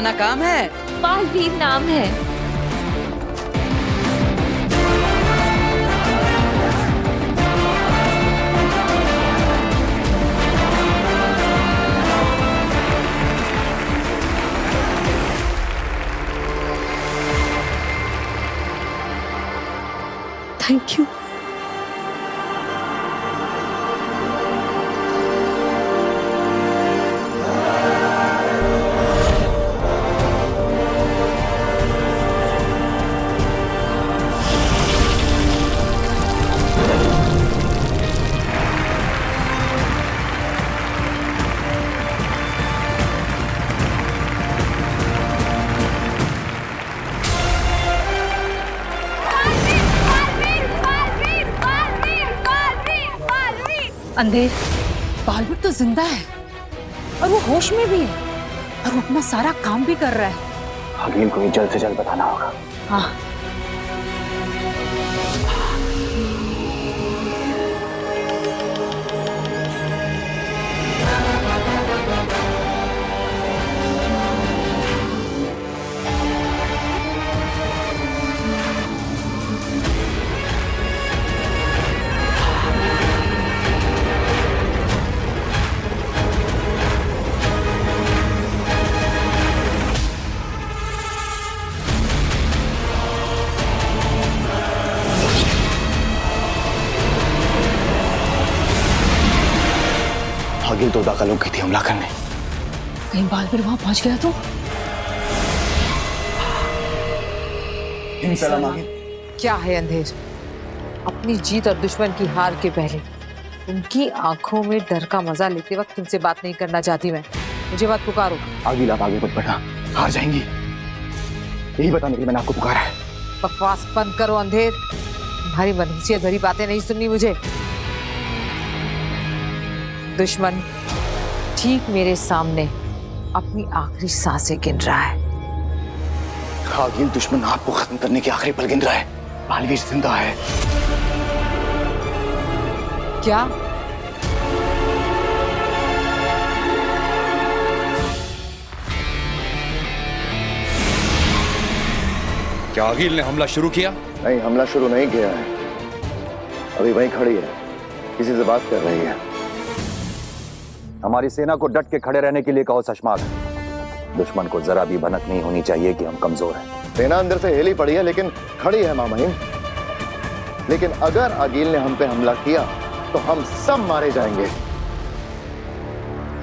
ना काम है। बालवीर नाम है। Thank you. अंधेर, बालवीर तो जिंदा है और वो होश में भी है और वो अपना सारा काम भी कर रहा है। अखिल को ये जल्द से जल्द बताना होगा। हाँ, अखिल तो दाखिल हो गई थी हमला करने। कहीं बालवीर वहां पहुंच गया तो? सलाम आगे। क्या है अंधेर? अपनी जीत और दुश्मन की हार के पहले उनकी आंखों में डर का मजा लेते वक्त तुमसे बात नहीं करना चाहती मैं। मुझे बात पुकारो। आगे आप आगे मत बढ़ना, हार जाएंगी। यही बताने के लिए मैंने आपको पुकारा है। बकवास बंद करो अंधेर। तुम्हारी मनहूसियत भरी बातें नहीं सुननी मुझे। दुश्मन ठीक मेरे सामने अपनी आखिरी सांसें गिन रहा है। आगिल दुश्मन आपको खत्म करने के आखिरी पल गिन रहा है। बालवीर जिंदा है। क्या? क्या आगिल ने हमला शुरू किया? नहीं, हमला शुरू नहीं किया है। अभी वहीं खड़ी है, किसी से बात कर रही है। हमारी सेना को डट के खड़े रहने के लिए कहो शशमाग। दुश्मन को जरा भी भनक नहीं होनी चाहिए कि हम कमजोर हैं। सेना अंदर से हिली पड़ी है लेकिन खड़ी है मामहीन। लेकिन अगर आगिल ने हम पे हमला किया तो हम सब मारे जाएंगे,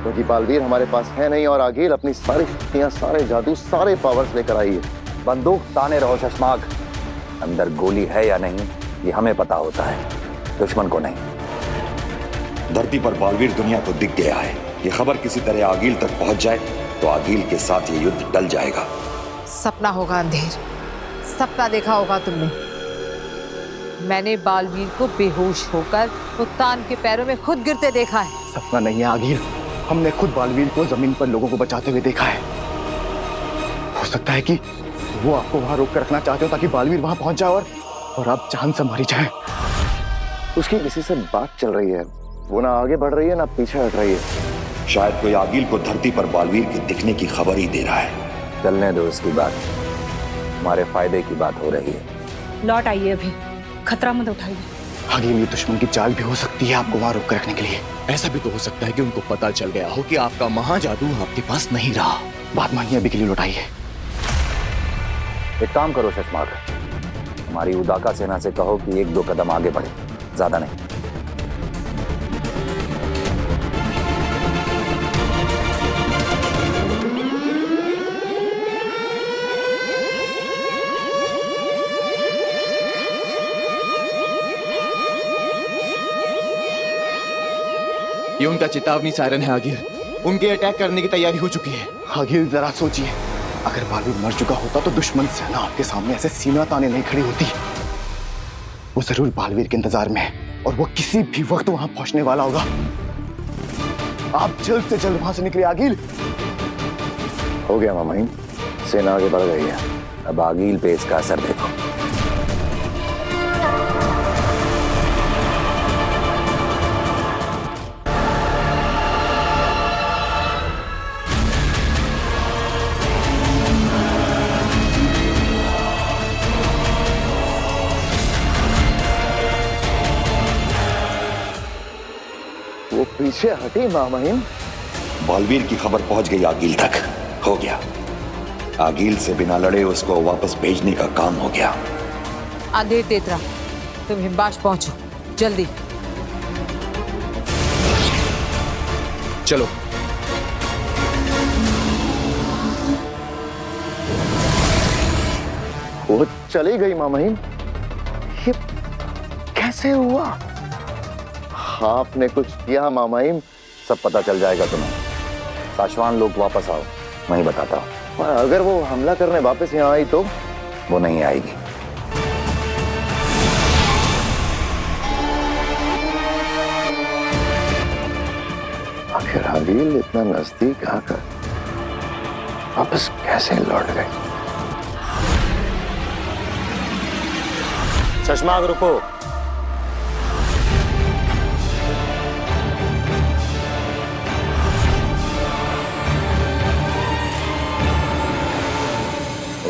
क्योंकि बालवीर हमारे पास है नहीं और आगिल अपनी सारी शक्तियां, सारे जादू, सारे पावर्स लेकर आई है। बंदूक ताने रहो शशमाग। अंदर गोली है या नहीं ये हमें पता होता है, दुश्मन को नहीं। धरती पर बालवीर दुनिया को दिख गया है। ये खबर किसी तरह आगिल तक पहुंच जाए तो आगिल के साथ ये युद्ध टल जाएगा। सपना होगा अंधेर, सपना देखा होगा तुमने। मैंने बालवीर को बेहोश होकर उत्तान के पैरों में खुद गिरते देखा है। सपना नहीं है आगिल, हमने खुद बालवीर को जमीन पर लोगों को बचाते हुए देखा है। हो सकता है कि वो आपको वहां रोक कर रखना चाहते हो ताकि बालवीर वहां पहुंच जाए और आप जान से मारी जाए। उसकी किसी से बात चल रही है, वो ना आगे बढ़ रही है ना पीछे हट रही है। शायद कोई आगिल को धरती पर बालवीर के दिखने की खबर ही दे रहा है। चलने दो उसकी बात, हमारे फायदे की बात हो रही है। लौट आइए, अभी खतरा मत उठाइए। आगिल ये दुश्मन की चाल भी हो सकती है आपको वहां रोक कर रखने के लिए। ऐसा भी तो हो सकता है कि उनको पता चल गया हो कि आपका महाजादू आपके पास नहीं रहा। बात मानिए, अभी के लिए लौटाइए। एक काम करो शशमाग, हमारी उदाका सेना से कहो कि 1-2 कदम आगे बढ़े, ज्यादा नहीं। ये उनका चेतावनी सायरन है आगिल। उनके अटैक करने की तैयारी हो चुकी है। आगिल जरा सोचिए, अगर बालवीर मर चुका होता तो दुश्मन सेना आपके सामने ऐसे सीना ताने नहीं खड़ी होती। वो जरूर बालवीर के इंतजार में है और वो किसी भी वक्त वहां पहुंचने वाला होगा। आप जल्द से जल्द वहां से निकले आगिल। हो गया मामहीन, सेना आगे बढ़ गई है। अब आगिल पे इसका असर देखो। पीछे हटी माँ महिम। बालवीर की खबर पहुंच गई आगील तक। हो गया, आगील से बिना लड़े उसको वापस भेजने का काम हो गया। अंधेर तेतरा, तुम हिम्बाश पहुंचो जल्दी। चलो। वो चली गई माँ महिम। ये कैसे हुआ? आपने कुछ किया माँ महिम? सब पता चल जाएगा तुम्हें। साशवान लोग वापस आओ, मैं ही बताता हूँ। और अगर वो हमला करने वापस यहाँ आई तो? वो नहीं आएगी। आखिर आगील इतना नजदीक आकर वापस कैसे लौट गई? शशमाक रुको।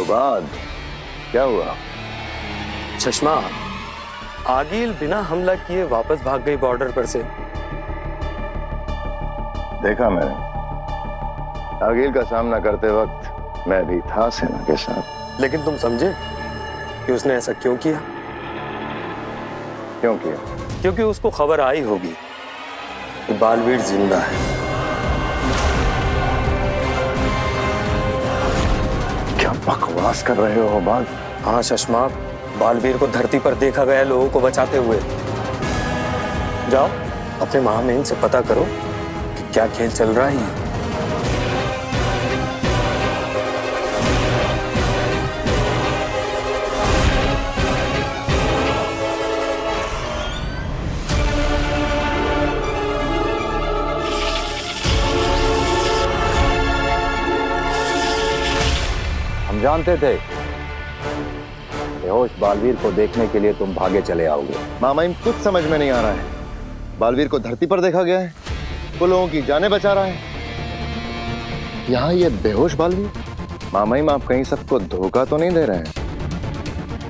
बाद क्या हुआ? चश्मा, आगील बिना हमला किए वापस भाग गई बॉर्डर पर से। देखा मैंने। आगील का सामना करते वक्त मैं भी था सेना के साथ। लेकिन तुम समझे कि उसने ऐसा क्यों किया? क्यों किया? क्योंकि उसको खबर आई होगी कि बालवीर जिंदा है। क्या बकवास कर रहे हो बाल? हाँ शशमा, बालवीर को धरती पर देखा गया लोगों को बचाते हुए। जाओ अपने महामहिम से पता करो कि क्या खेल चल रहा है। हम जानते थे बेहोश बालवीर को देखने के लिए तुम भागे चले आओगे। मामाइम कुछ समझ में नहीं आ रहा है। बालवीर को धरती पर देखा गया है, वो लोगों की जानें बचा रहा है। यहाँ ये बेहोश बालवीर? मामाइम आप कहीं सबको धोखा तो नहीं दे रहे हैं?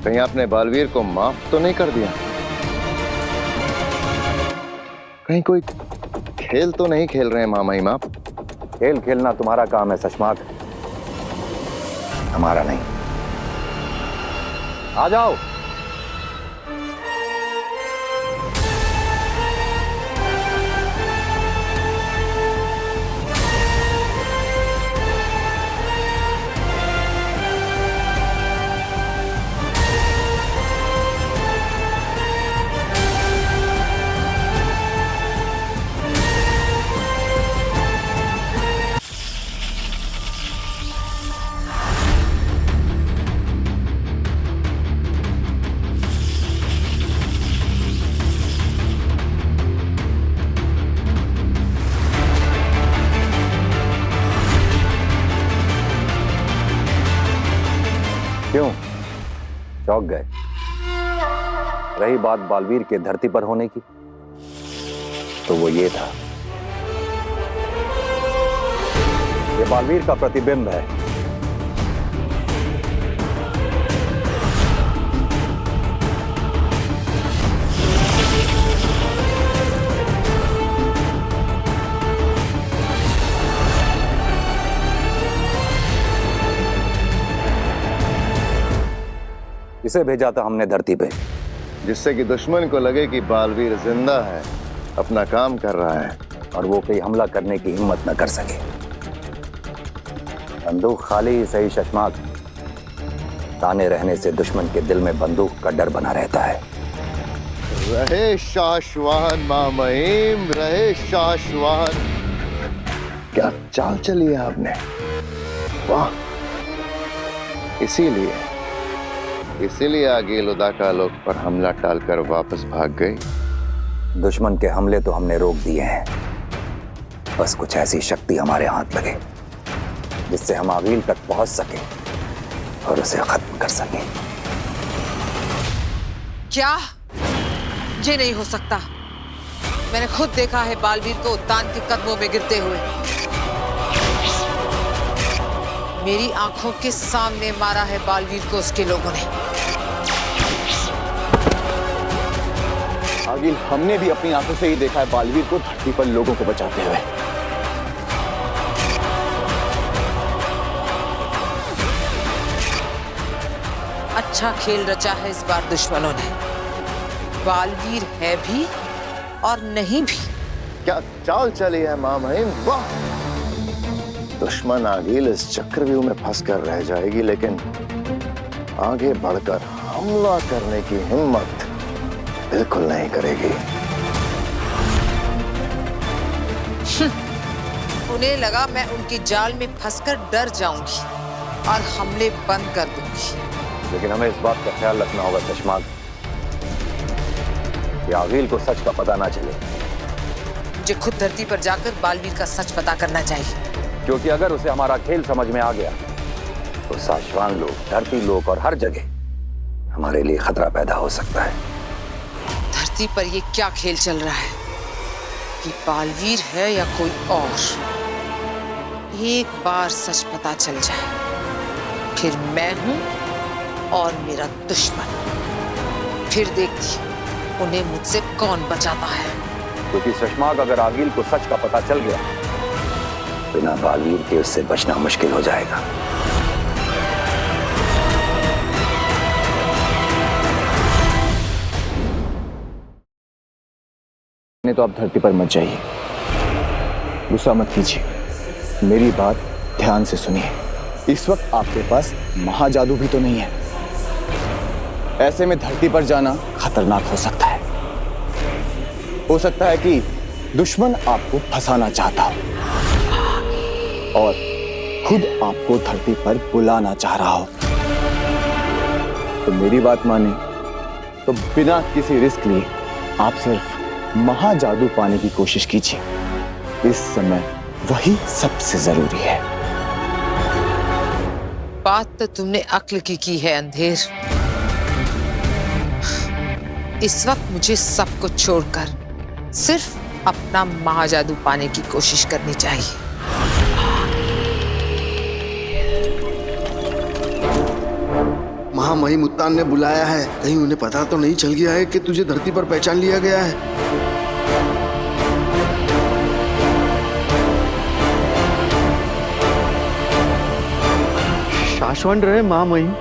कहीं आपने बालवीर को माफ तो नहीं कर दिया? कहीं कोई खेल तो नहीं खेल रहे हैं मामाइम आप? खेल खेलना तुम्हारा काम है शशमाक, हमारा नहीं। आ जाओ। क्यों चौंक गए? रही बात बालवीर के धरती पर होने की, तो वो ये था, ये बालवीर का प्रतिबिंब है। इसे भेजा था हमने धरती पे, जिससे कि दुश्मन को लगे कि बालवीर जिंदा है, अपना काम कर रहा है, और वो कोई हमला करने की हिम्मत न कर सके। बंदूक खाली ही सही शशमाक, ताने रहने से दुश्मन के दिल में बंदूक का डर बना रहता है। रहे शाश्वान मामहीम, रहे शाश्वान। क्या चाल चली है आपने, वाह। इसीलिए आगील उदाका लोग पर हमला टालकर वापस भाग गई। दुश्मन के हमले तो हमने रोक दिए हैं, बस कुछ ऐसी शक्ति हमारे हाथ लगे जिससे हम आगील तक पहुंच सके और उसे खत्म कर सके। क्या? ये नहीं हो सकता। मैंने खुद देखा है बालवीर को उद्यान के कदमों में गिरते हुए। मेरी आंखों के सामने मारा है बालवीर को उसके लोगों ने। आगिल, हमने भी अपनी आंखों से ही देखा है बालवीर को धरती पर लोगों को बचाते हुए। अच्छा खेल रचा है इस बार दुश्मनों ने। बालवीर है भी और नहीं भी। क्या चाल चली है मां महिम, वाह! दुश्मन आगिल इस चक्रव्यूह में फंसकर रह जाएगी, लेकिन आगे बढ़कर हमला करने की हिम्मत बिल्कुल नहीं करेगी। उन्हें लगा मैं उनकी जाल में फंसकर डर जाऊंगी और हमले बंद कर दूंगी। लेकिन हमें इस बात का ख्याल रखना होगा चश्मा कि आगिल को सच का पता ना चले। मुझे खुद धरती पर जाकर बालवीर का सच पता करना चाहिए, क्योंकि अगर उसे हमारा खेल समझ में आ गया तो साशवान लोग, धरती लोग और हर जगह हमारे लिए खतरा पैदा हो सकता है। धरती पर ये क्या खेल चल रहा है कि बालवीर है या कोई और? एक बार सच पता चल जाए फिर मैं हूं और मेरा दुश्मन। फिर देखती उन्हें मुझसे कौन बचाता है। क्योंकि शशमाग अगर आगिल को सच का पता चल गया, बिना बालवीर के उससे बचना मुश्किल हो जाएगा। नहीं तो आप धरती पर मत जाइए, गुस्सा मत कीजिए, मेरी बात ध्यान से सुनिए। इस वक्त आपके पास महाजादू भी तो नहीं है। ऐसे में धरती पर जाना खतरनाक हो सकता है। हो सकता है कि दुश्मन आपको फंसाना चाहता हो और खुद आपको धरती पर बुलाना चाह रहा हो। तो मेरी बात माने तो बिना किसी रिस्क लिए आप सिर्फ महाजादू पाने की कोशिश कीजिए। इस समय वही सबसे जरूरी है। बात तो तुमने अक्ल की है अंधेर। इस वक्त मुझे सब कुछ छोड़कर सिर्फ अपना महाजादू पाने की कोशिश करनी चाहिए। महामहिम उत्तान ने बुलाया है, कहीं उन्हें पता तो नहीं चल गया है कि तुझे धरती पर पहचान लिया गया है? शाश्वत रहे महामहिम।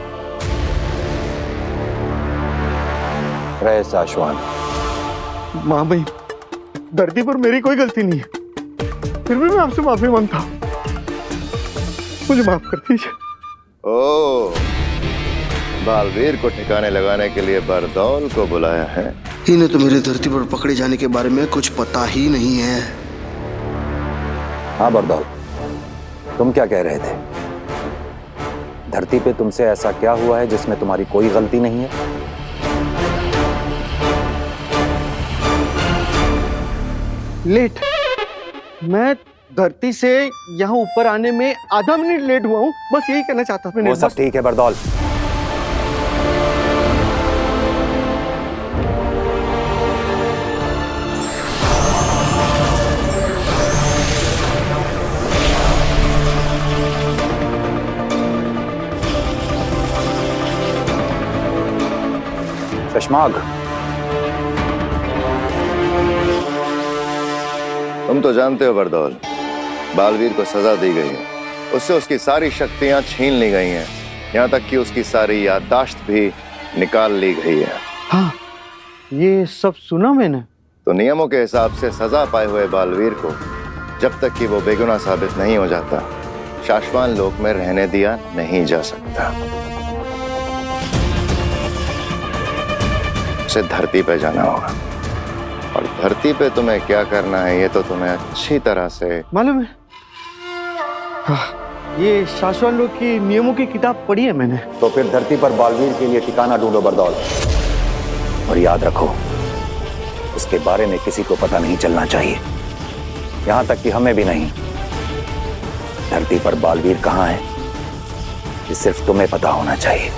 रहे साशवान। महामहिम, धरती पर मेरी कोई गलती नहीं है, फिर भी मैं आपसे माफी मांगता हूँ, मुझे माफ कर दीजिए। ओ, बालवीर को ठिकाने लगाने के लिए बरदौल को बुलाया है। इन्हें तो मेरे धरती पर पकड़े जाने के बारे में कुछ पता ही नहीं है। हाँ बरदौल, तुम क्या कह रहे थे? धरती पे तुमसे ऐसा क्या हुआ है जिसमें तुम्हारी कोई गलती नहीं है? लेट, मैं धरती से यहाँ ऊपर आने में आधा मिनट लेट हुआ हूँ, बस यही कहना चाहता था। वो सब ठीक है बरदौल, शशमाग, तुम तो जानते हो बरदौल, बालवीर को सजा दी गई है, उससे उसकी सारी शक्तियां छीन ली गई हैं, यहाँ तक कि उसकी सारी याददाश्त भी निकाल ली गई है। हाँ, ये सब सुना मैंने। तो नियमों के हिसाब से सजा पाए हुए बालवीर को जब तक कि वो बेगुनाह साबित नहीं हो जाता, शाश्वान लोक में रहने दिया नहीं जा सकता। उसे धरती पे जाना होगा, और धरती पे तुम्हें क्या करना है ये तो तुम्हें अच्छी तरह से मालूम है। हाँ, ये शाश्वत लोक की नियमों की किताब पढ़ी है मैंने। तो फिर धरती पर बालवीर के लिए ठिकाना ढूंढो बरदौल, और याद रखो उसके बारे में किसी को पता नहीं चलना चाहिए, यहां तक कि हमें भी नहीं। धरती पर बालवीर कहां है ये सिर्फ तुम्हें पता होना चाहिए।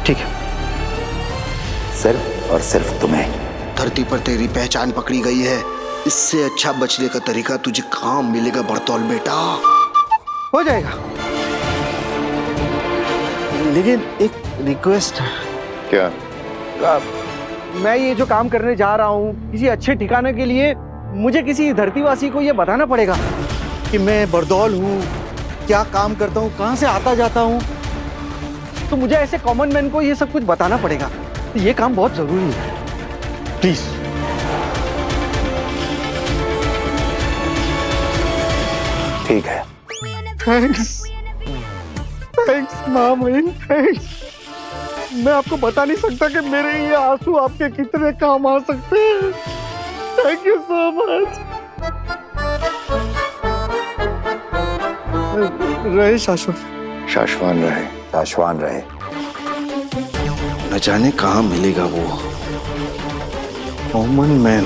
ठीक है। सिर्फ और सिर्फ तुम्हें। धरती पर तेरी पहचान पकड़ी गई है, इससे अच्छा बचने का तरीका तुझे काम मिलेगा बरतौल बेटा। हो जाएगा, लेकिन एक रिक्वेस्ट है। क्या? मैं ये जो काम करने जा रहा हूँ किसी अच्छे ठिकाने के लिए, मुझे किसी धरतीवासी को ये बताना पड़ेगा कि मैं बरदौल हूँ, क्या काम करता हूँ, कहाँ से आता जाता हूँ। तो मुझे ऐसे कॉमन मैन को ये सब कुछ बताना पड़ेगा। तो ये काम बहुत जरूरी है, प्लीज। ठीक है। थैंक्स, थैंक्स मामई, थैंक्स। मैं आपको बता नहीं सकता कि मेरे ये आंसू आपके कितने काम आ सकते हैं। Thank you so much. रहे शाश्वत। शाश्वान रहे। शाश्वान रहे। न जाने कहाँ मिलेगा वो कॉमन मैन।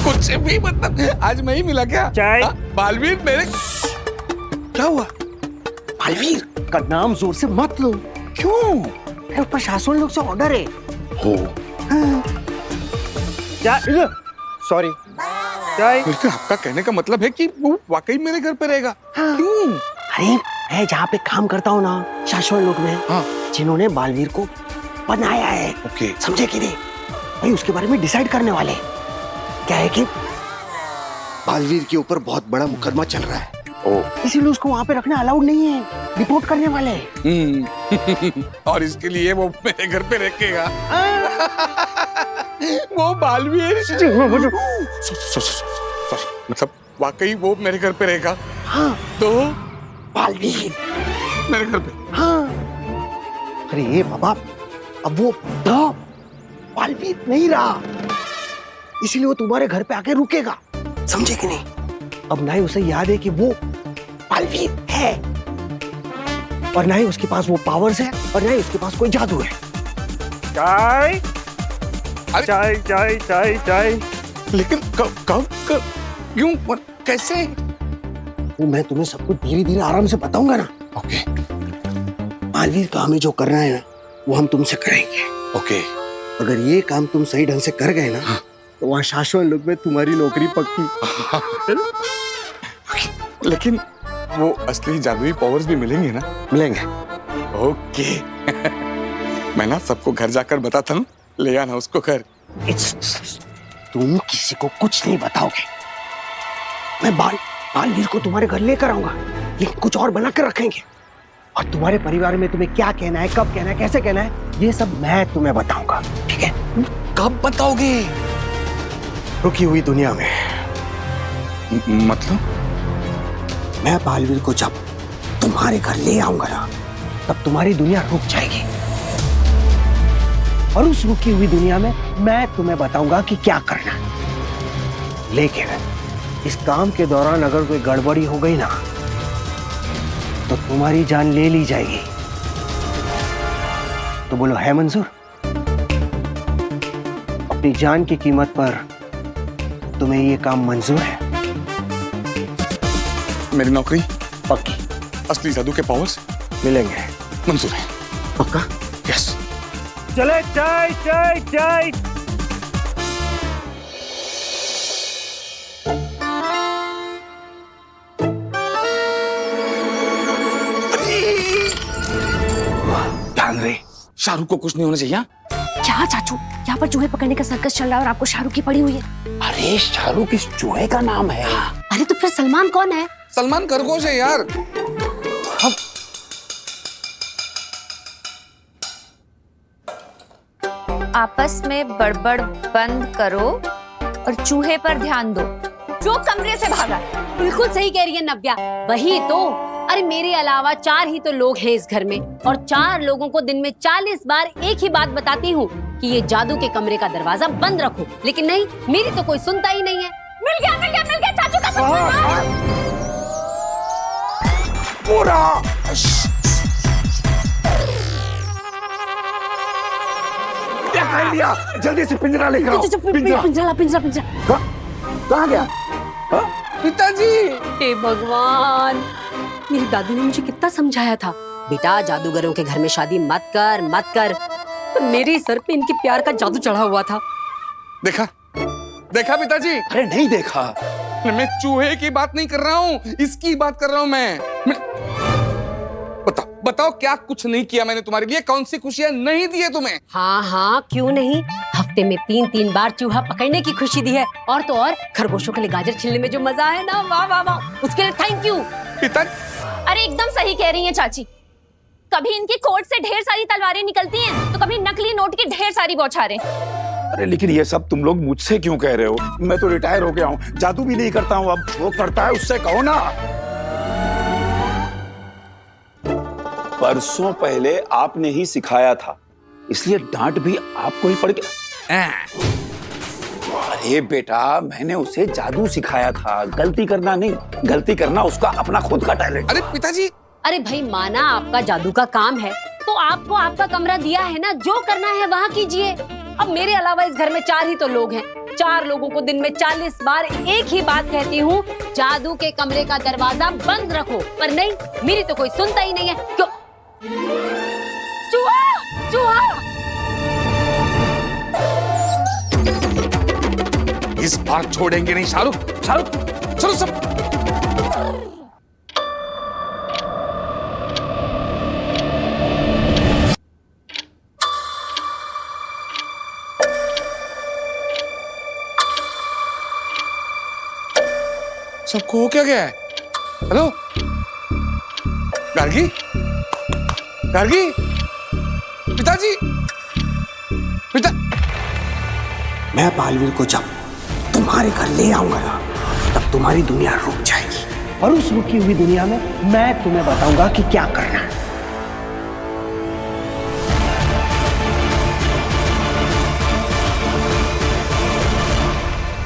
कुछ भी मतलब आज मैं ही मिला क्या? चाय। बालवीर मेरे क्या हुआ? बालवीर का नाम जोर से मत लो। क्यों? मेरे ऊपर शासन लोग से ऑर्डर है। हो चाय, सॉरी चाय। लेकिन आपका कहने का मतलब है कि वो वाकई मेरे घर पे रहेगा? क्यों? अरे मैं जहाँ पे काम करता हूँ ना, शाश्वत लोक में, हाँ। जिन्होंने बालवीर को बनाया है, ओके। समझे कि नहीं भाई, उसके बारे में डिसाइड करने वाले। क्या है कि बालवीर के ऊपर बहुत बड़ा मुकदमा चल रहा है, इसीलिए उसको वहाँ पे रखना अलाउड नहीं है, रिपोर्ट करने वाले। और इसके लिए वो मेरे घर पे रखेगा। वो बालवीर मतलब वाकई वो मेरे घर पे रहेगा? हाँ। तो बालवीर मेरे घर पे? हाँ। अरे ये बाबा, अब वो बालवीर नहीं रहा, इसीलिए वो तुम्हारे घर पे आके रुकेगा, समझे कि नहीं? अब ना ही उसे याद है कि वो बालवीर है, और ना ही उसके पास वो पावर्स है, और ना ही उसके पास कोई जादू है। चाय चाय चाय चाय चाय। लेकिन कब क्यों और कैसे? वो मैं तुम्हें सब कुछ धीरे धीरे आराम से बताऊंगा ना। ओके। बालवीर का हमें जो करना है ना, वो हम तुमसे कराएंगे। ओके। अगर ये काम तुम सही ढंग से कर गए ना, हाँ। तो वहाँ शाश्वत लोक में तुम्हारी नौकरी पक्की। लेकिन वो असली जादुई पावर्स भी मिलेंगे ना? मिलेंगे। ओके। मैं ना सबको घर जाकर बताता हूँ, ले आना उसको घर। तुम किसी को कुछ नहीं बताओगे। मैं बालवीर को तुम्हारे घर लेकर आऊंगा, लेकिन कुछ और बना कर रखेंगे, और तुम्हारे परिवार में तुम्हें क्या कहना है, कब कहना है, कैसे कहना है, ये सब मैं तुम्हें बताऊंगा, ठीक है? कब बताओगे? रुकी हुई दुनिया में। मतलब? मैं बालवीर को जब तुम्हारे घर ले आऊंगा ना, तब तुम्हारी दुनिया रुक जाएगी, और उस रुकी हुई दुनिया में मैं तुम्हें बताऊंगा कि क्या करना है। लेकिन इस काम के दौरान अगर कोई गड़बड़ी हो गई ना, तो तुम्हारी जान ले ली जाएगी। तो बोलो, है मंजूर? अपनी जान की कीमत पर तुम्हें ये काम मंजूर है? मेरी नौकरी पक्की। असली जादू के पावर्स मिलेंगे। मंजूर है। पक्का? यस। चले चाय चाय चाय। ध्यान रहे, शाहरुख को कुछ नहीं होना चाहिए। क्या चाचू, यहाँ पर चूहे पकड़ने का सर्कस चल रहा है और आपको शाहरुख की पड़ी हुई है। अरे शाहरुख इस चूहे का नाम है। अरे तो फिर सलमान कौन है? सलमान खरगोश है यार। आपस में बड़बड़ बंद करो और चूहे पर ध्यान दो जो कमरे से भागा। बिल्कुल सही कह रही है नव्या, वही तो। अरे मेरे अलावा 4 ही तो लोग हैं इस घर में, और 4 लोगों को दिन में 40 बार एक ही बात बताती हूँ कि ये जादू के कमरे का दरवाजा बंद रखो, लेकिन नहीं, मेरी तो कोई सुनता ही नहीं है। मिल गया मिल गया मिल गया चाचू का सपना। पूरा क्या कर लिया? जल्दी से पिंजरा लेकर आओ। पिंजरा पिंजरा पिंजरा। कहाँ गया? पिताजी। हे भगवान, मेरी दादी ने मुझे कितना समझाया था, बेटा जादूगरों के घर में शादी मत कर मत कर, पर मेरे सर पे इनके प्यार का जादू चढ़ा हुआ था। देखा देखा पिताजी? अरे नहीं देखा। मैं चूहे की बात नहीं कर रहा हूँ, इसकी बात कर रहा हूँ मैं। बताओ क्या कुछ नहीं किया मैंने तुम्हारे लिए? कौन सी खुशियां नहीं दी है तुम्हें? हाँ हाँ, क्यों नहीं। हफ्ते में 3-3 बार चूहा पकड़ने की खुशी दी है, और तो और खरगोशों के लिए गाजर छिलने में जो मजा है ना, वाह वाह वाह, उसके लिए थैंक यू। पिता, अरे एकदम सही कह रही हैं चाची। कभी इनकी कोट से ढेर सारी तलवारें निकलती हैं, तो कभी नकली नोट की ढेर सारी बौछारें। अरे लेकिन ये सब तुम लोग मुझसे क्यों कह रहे हो? मैं तो रिटायर हो गया हूँ, जादू भी नहीं करता हूँ। अब वो करता है उससे कहो ना। परसों पहले आपने ही सिखाया था, इसलिए डांट भी आपको ही पड़ गया। अरे बेटा, मैंने उसे जादू सिखाया था, गलती करना नहीं। गलती करना उसका अपना खुद का टैलेंट। अरे पिताजी, अरे भाई, माना आपका जादू का काम है, तो आपको आपका कमरा दिया है ना, जो करना है वहाँ कीजिए। अब मेरे अलावा इस घर में 4 ही तो लोग हैं। 4 लोगों को दिन में 40 बार एक ही बात कहती हूँ, जादू के कमरे का दरवाजा बंद रखो, पर नहीं, मेरी तो कोई सुनता ही नहीं है। क्यों? चूहा, चूहा! इस बार छोड़ेंगे नहीं शाहरुख। शाहरुख, चलो सब। सबको हो क्या गया है? हेलो गार्गी, गार्गी, पिताजी, पिता। मैं बालवीर को जब तुम्हारे घर ले आऊंगा ना, तब तुम्हारी दुनिया रुक जाएगी, और उस रुकी हुई दुनिया में मैं तुम्हें बताऊंगा कि क्या करना है।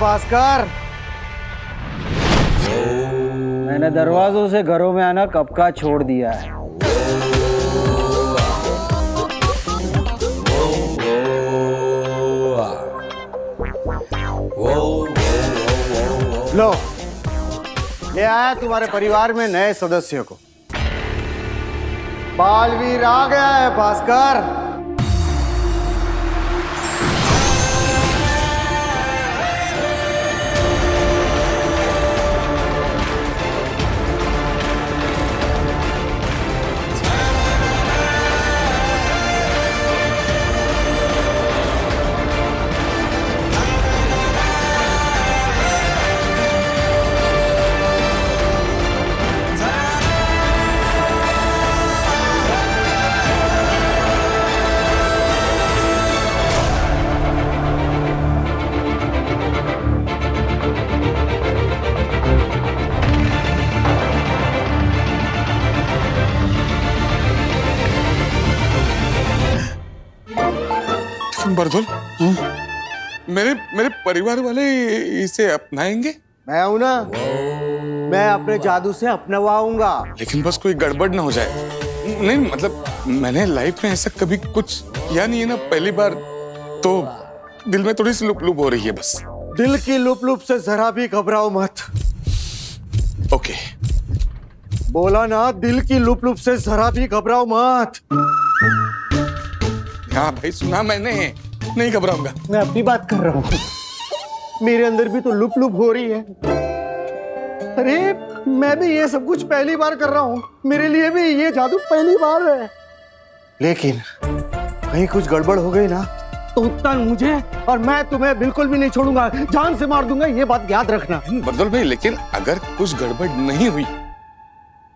भास्कर, मैंने दरवाजों से घरों में आना कब का छोड़ दिया है। लो, ले आया तुम्हारे परिवार में नए सदस्य को। बालवीर आ गया है भास्कर। बरदौल, मेरे परिवार वाले इसे अपनाएंगे? मैं हूं ना, मैं अपने जादू से अपनवाऊंगा। लेकिन बस कोई गड़बड़ ना हो जाए। नहीं मतलब मैंने लाइफ में ऐसा कभी कुछ किया नहीं है ना, पहली बार, तो दिल में थोड़ी सी लुप-लुप हो रही है बस। दिल की लुप-लुप से जरा भी घबराओ मत। ओके। बोला ना, दिल की लुप-लुप से जरा भी घबराओ मत। हाँ भाई, सुना मैंने, नहीं घबराऊंगा। मैं अपनी बात कर रहा हूँ, मेरे अंदर भी तो लुप लुप हो रही है। अरे मैं भी ये सब कुछ पहली बार कर रहा हूँ, मेरे लिए भी ये जादू पहली बार है। लेकिन कहीं कुछ गड़बड़ हो गई ना, तो उत्तर मुझे, और मैं तुम्हें बिल्कुल भी नहीं छोड़ूंगा, जान से मार दूंगा, ये बात याद रखना। बरदौल भाई, लेकिन अगर कुछ गड़बड़ नहीं हुई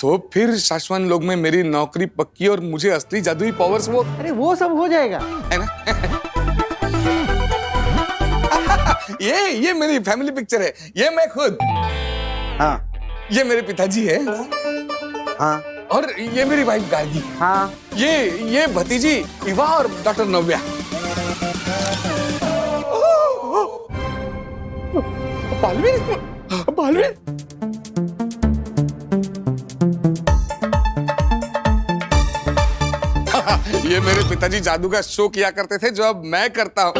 तो फिर शाश्वत लोग में मेरी नौकरी पक्की और मुझे असली जादुई पावर्स वो। अरे वो सब हो जाएगा, है ना? ये मेरी फैमिली पिक्चर है, ये मैं खुद। हाँ। ये मेरे पिताजी है। हाँ। और ये मेरी वाइफ गार्गी। हाँ। ये भतीजी इवा और डॉक्टर नव्या। बालवीर, बालवीर। ये मेरे पिताजी जादू का शो किया करते थे, जो अब मैं करता हूं।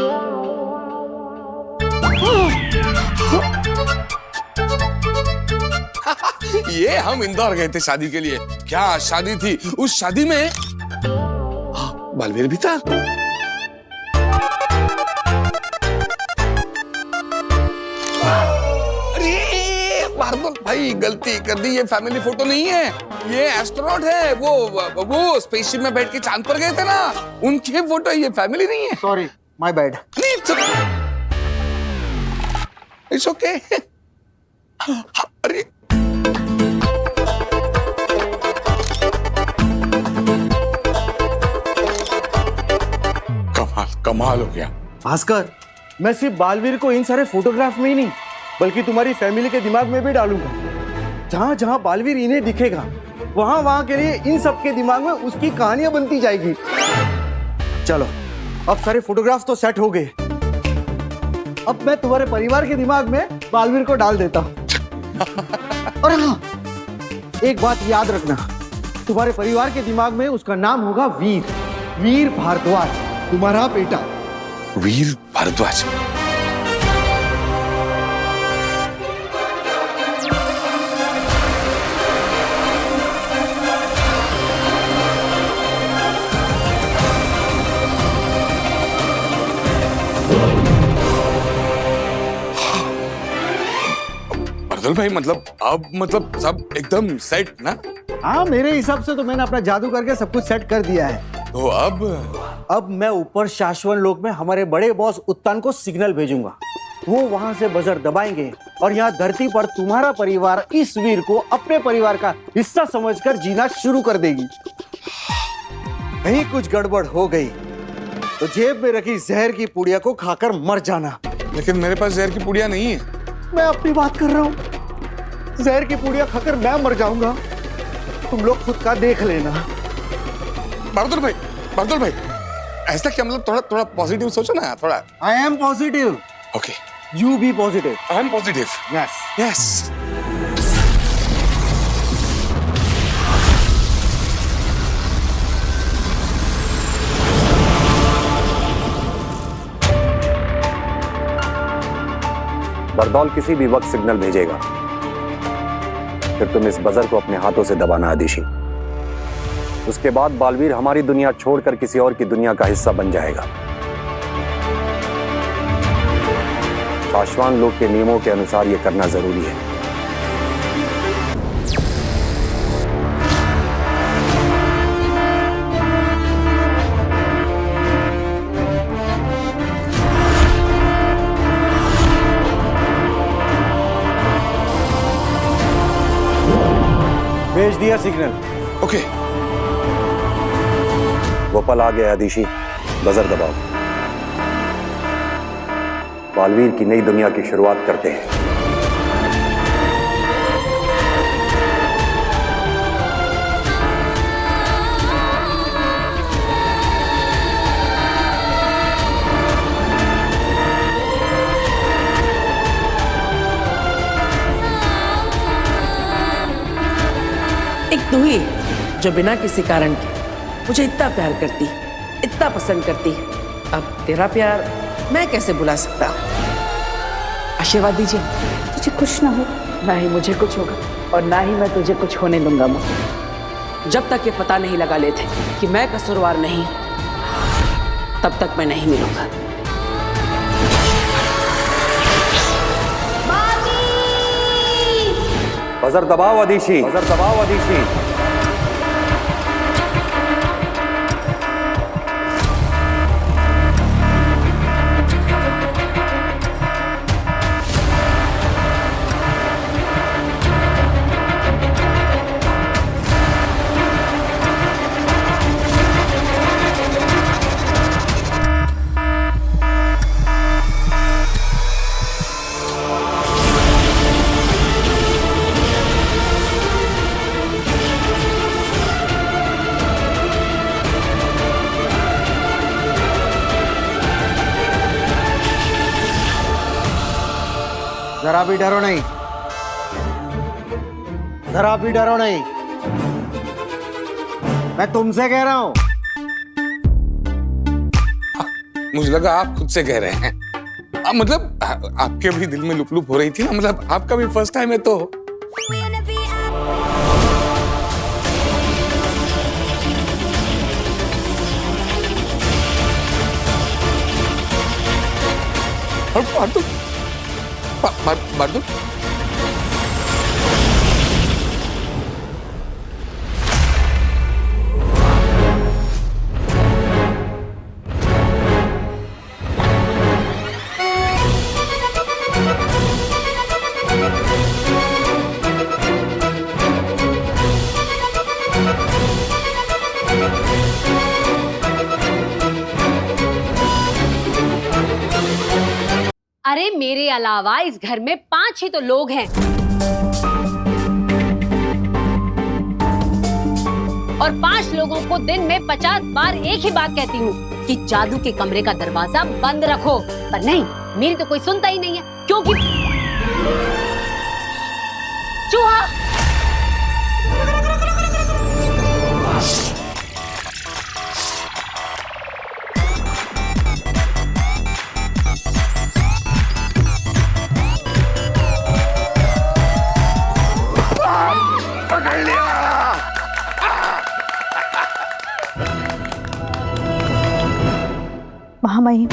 ये हम इंदौर गए थे शादी के लिए। क्या शादी थी, उस शादी में बालवीर भी था। अरे बारदुल भाई गलती कर दी, ये फैमिली फोटो नहीं है, ये एस्ट्रोनॉट है। वो स्पेसशिप में बैठ के चांद पर गए थे ना, उनके फोटो, ये फैमिली नहीं है। Sorry, my bad. It's okay. अरे कमाल हो गया भास्कर, मैं सिर्फ बालवीर को इन सारे फोटोग्राफ में ही नहीं बल्कि तुम्हारी फैमिली के दिमाग में भी डालूंगा। जहां जहां बालवीर इन्हें दिखेगा वहां वहां के लिए इन सब के दिमाग में उसकी कहानियां बनती जाएगी। चलो, अब सारे फोटोग्राफ्स तो सेट हो गए। अब मैं तुम्हारे परिवार के दिमाग में बालवीर को डाल देता हूं। और हाँ, एक बात याद रखना, तुम्हारे परिवार के दिमाग में उसका नाम होगा वीर भारद्वाज, तुम्हारा बेटा। वीर भारद्वाज। बारदुल भाई मतलब सब एकदम सेट ना? हाँ, मेरे हिसाब से तो मैंने अपना जादू करके सब कुछ सेट कर दिया है। तो अब मैं ऊपर शाश्वत लोक में हमारे बड़े बॉस उत्तान को सिग्नल भेजूंगा। वो वहां से बजर दबाएंगे और यहाँ धरती पर तुम्हारा परिवार इस वीर को अपने परिवार का हिस्सा समझकर जीना शुरू कर देगी। कहीं कुछ गड़बड़ हो गई तो जेब में रखी जहर की पुड़िया को खाकर मर जाना। लेकिन मेरे पास जहर की पुड़िया नहीं है। मैं अपनी बात कर रहा हूँ। जहर की पुड़िया खाकर मैं मर जाऊंगा, तुम लोग खुद का देख लेना। बारदुल भाई ऐसा क्या, मतलब थोड़ा पॉजिटिव सोचो ना थोड़ा। I am positive. Okay, you be positive. I am positive. Yes. बरदौल किसी भी वक्त सिग्नल भेजेगा, फिर तुम इस बजर को अपने हाथों से दबाना आदिशी। उसके बाद बालवीर हमारी दुनिया छोड़कर किसी और की दुनिया का हिस्सा बन जाएगा। शाश्वत लोक के नियमों के अनुसार यह करना जरूरी है। भेज दिया सिग्नल। ओके। वो पल आ गया आदिशी, बजर दबाओ। बालवीर की नई दुनिया की शुरुआत करते हैं। एक तू ही जो बिना किसी कारण के मुझे इतना प्यार करती, इतना पसंद करती। अब तेरा प्यार मैं कैसे बुला सकता? आशीर्वाद दीजिए। तुझे कुछ ना हो। ना ही मुझे कुछ होगा और ना ही मैं तुझे कुछ होने दूंगा माँ। जब तक ये पता नहीं लगा लेते कि मैं कसूरवार नहीं, तब तक मैं नहीं मिलूंगा। बजर दबाओ आदिशी, बजर दबाओ आदिशी। जरा भी डरो नहीं, जरा भी डरो नहीं। मैं तुमसे कह रहा हूं। मुझे लगा आप खुद से कह रहे हैं। मतलब आपके भी दिल में लुप-लुप हो रही थी ना, मतलब आपका भी फर्स्ट टाइम है तो। बारदुल अरे मेरे अलावा इस घर में 5 ही तो लोग हैं और 5 लोगों को दिन में 50 बार एक ही बात कहती हूँ कि जादू के कमरे का दरवाजा बंद रखो, पर नहीं, मेरी तो कोई सुनता ही नहीं है, क्योंकि चूहा। पकड़ लिया। महामाई,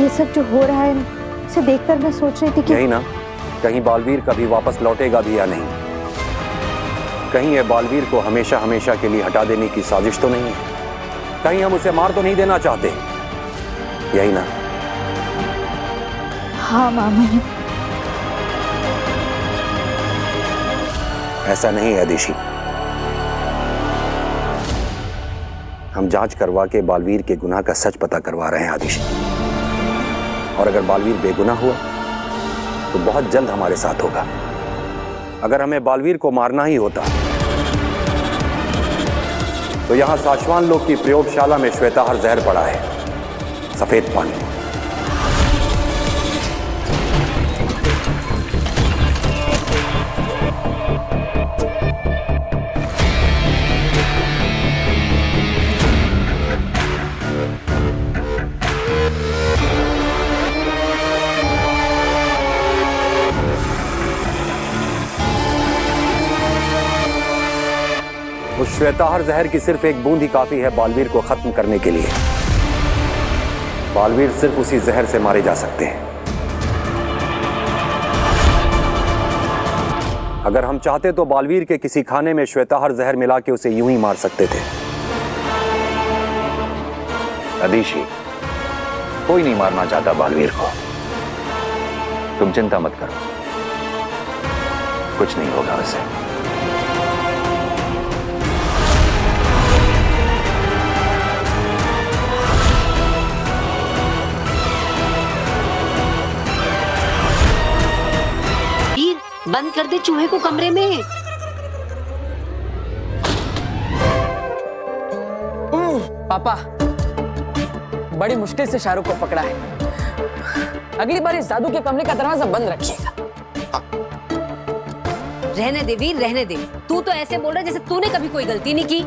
ये सब जो हो रहा है इसे देखकर मैं सोच रही थी कि यही ना, कहीं बालवीर कभी वापस लौटेगा भी या नहीं, कहीं ये बालवीर को हमेशा हमेशा के लिए हटा देने की साजिश तो नहीं है, कहीं हम उसे मार तो नहीं देना चाहते, यही ना? हाँ महामाई। ऐसा नहीं है दिशी, हम जांच करवा के बालवीर के गुनाह का सच पता करवा रहे हैं आदिशी, और अगर बालवीर बेगुनाह हुआ तो बहुत जल्द हमारे साथ होगा। अगर हमें बालवीर को मारना ही होता तो यहां साशवान लोग की प्रयोगशाला में श्वेताहार जहर पड़ा है, सफेद पानी। उस श्वेताहार जहर की सिर्फ एक बूंद ही काफी है बालवीर को खत्म करने के लिए। बालवीर सिर्फ उसी जहर से मारे जा सकते हैं। अगर हम चाहते तो बालवीर के किसी खाने में श्वेताहार जहर मिला के उसे यूं ही मार सकते थे। अदिशी, कोई नहीं मारना चाहता बालवीर को, तुम चिंता मत करो, कुछ नहीं होगा उसे। बंद कर दे चूहे को कमरे में। पापा, बड़ी मुश्किल से शाहरुख को पकड़ा है। अगली बार इस जादू के कमरे का दरवाजा बंद रखिएगा। रहने दे वीर, रहने दे। तू तो ऐसे बोल रहा है जैसे तूने कभी कोई गलती नहीं की।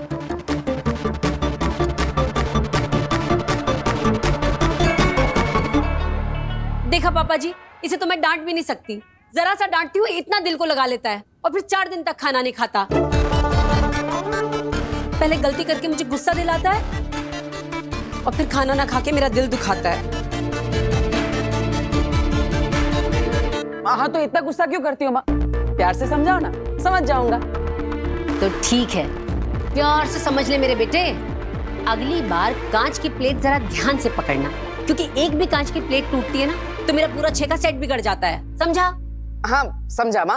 देखा पापा जी, इसे तो मैं डांट भी नहीं सकती। जरा सा डांटती हूँ इतना दिल को लगा लेता है और फिर 4 दिन तक खाना नहीं खाता। पहले गलती करके मुझे गुस्सा दिलाता है और फिर खाना ना खा के मेरा दिल दुखाता है। हाँ तो इतना गुस्सा क्यों करती हो माँ? प्यार से समझाओ ना, समझ जाऊंगा। तो ठीक है, प्यार से समझ ले मेरे बेटे। अगली बार कांच की प्लेट जरा ध्यान से पकड़ना, क्योंकि एक भी कांच की प्लेट टूटती है ना तो मेरा पूरा 6 का सेट बिगड़ जाता है, समझा? हाँ समझा माँ।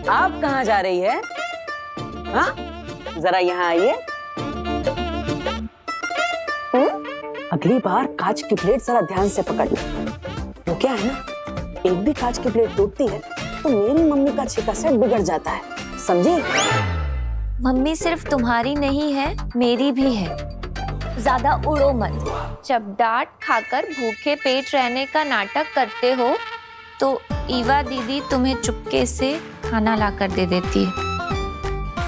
आप कहाँ जा रही है? हाँ, जरा यहाँ आइए। अगली बार कांच की प्लेट जरा ध्यान से पकड़ना। वो क्या है ना, एक भी कांच की प्लेट टूटती है तो मेरी मम्मी का 6 का सेट बिगड़ जाता है, समझी? मम्मी सिर्फ तुम्हारी नहीं है, मेरी भी है। ज्यादा उड़ो मत। जब डांट खाकर भूखे पेट रहने का नाटक करते हो तो ईवा दीदी तुम्हें चुपके से खाना लाकर दे देती है।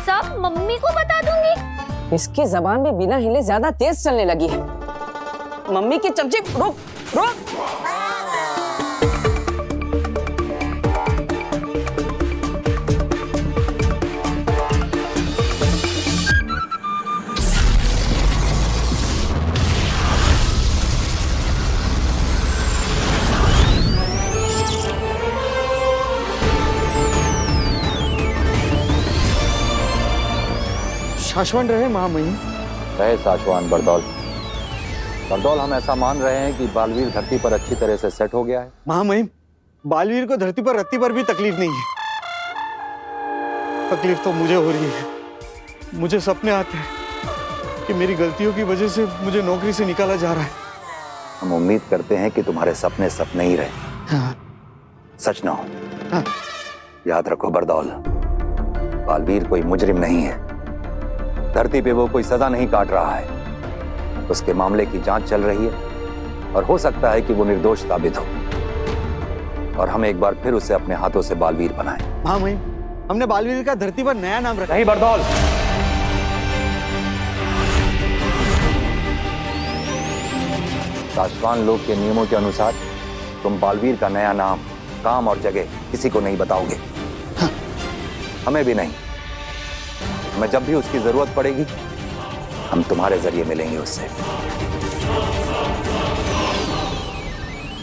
सब मम्मी को बता दूंगी। इसकी जबान भी बिना हिले ज्यादा तेज चलने लगी है। मम्मी की चमची, रुक रुक। शाश्वन रहे महामहिम। रहे साशवान बरदौल। बरदौल, हम ऐसा मान रहे हैं कि बालवीर धरती पर अच्छी तरह से सेट हो गया है। महामहिम, बालवीर को धरती पर रत्ती पर भी तकलीफ नहीं है। तकलीफ तो मुझे हो रही है। मुझे सपने आते हैं कि मेरी गलतियों की वजह से मुझे नौकरी से निकाला जा रहा है। हम उम्मीद करते हैं कि तुम्हारे सपने सपने ही रहे, हाँ। सच ना हो। हाँ। याद रखो बरदौल, बालवीर कोई मुजरिम नहीं है। धरती पे वो कोई सजा नहीं काट रहा है। उसके मामले की जांच चल रही है और हो सकता है कि वो निर्दोष साबित हो और हम एक बार फिर उसे अपने हाथों से बालवीर बनाएं। हाँ भाई, हमने बालवीर का धरती पर नया नाम रखा। नहीं बरदौल, साशवान लोक के नियमों के अनुसार तुम बालवीर का नया नाम, काम और जगह किसी को नहीं बताओगे। हाँ। हमें भी नहीं। हमें जब भी उसकी जरूरत पड़ेगी हम तुम्हारे जरिए मिलेंगे उससे।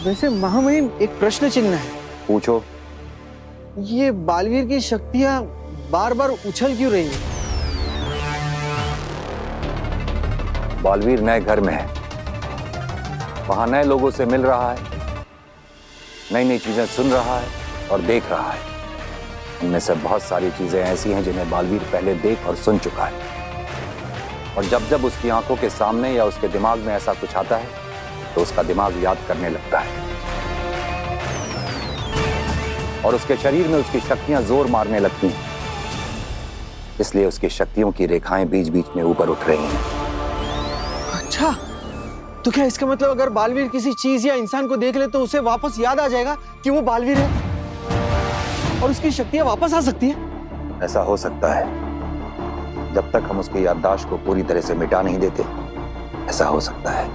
वैसे महामहिम, एक प्रश्न चिन्ह है। पूछो। ये बालवीर की शक्तियां बार बार उछल क्यों रही है? बालवीर नए घर में है, वहां नए लोगों से मिल रहा है, नई नई चीजें सुन रहा है और देख रहा है। उनमें से बहुत सारी चीजें ऐसी हैं जिन्हें बालवीर पहले देख और सुन चुका है, और जब जब उसकी आंखों के सामने या उसके दिमाग में ऐसा कुछ आता है तो उसका दिमाग याद करने लगता है और उसके शरीर में उसकी शक्तियां जोर मारने लगती हैं। इसलिए उसकी शक्तियों की रेखाएं बीच बीच में ऊपर उठ रही हैं। अच्छा, तो क्या इसका मतलब अगर बालवीर किसी चीज या इंसान को देख ले तो उसे वापस याद आ जाएगा कि वो बालवीर है और उसकी शक्तियां वापस आ सकती है? ऐसा हो सकता है, जब तक हम उसकी याददाश्त को पूरी तरह से मिटा नहीं देते ऐसा हो सकता है।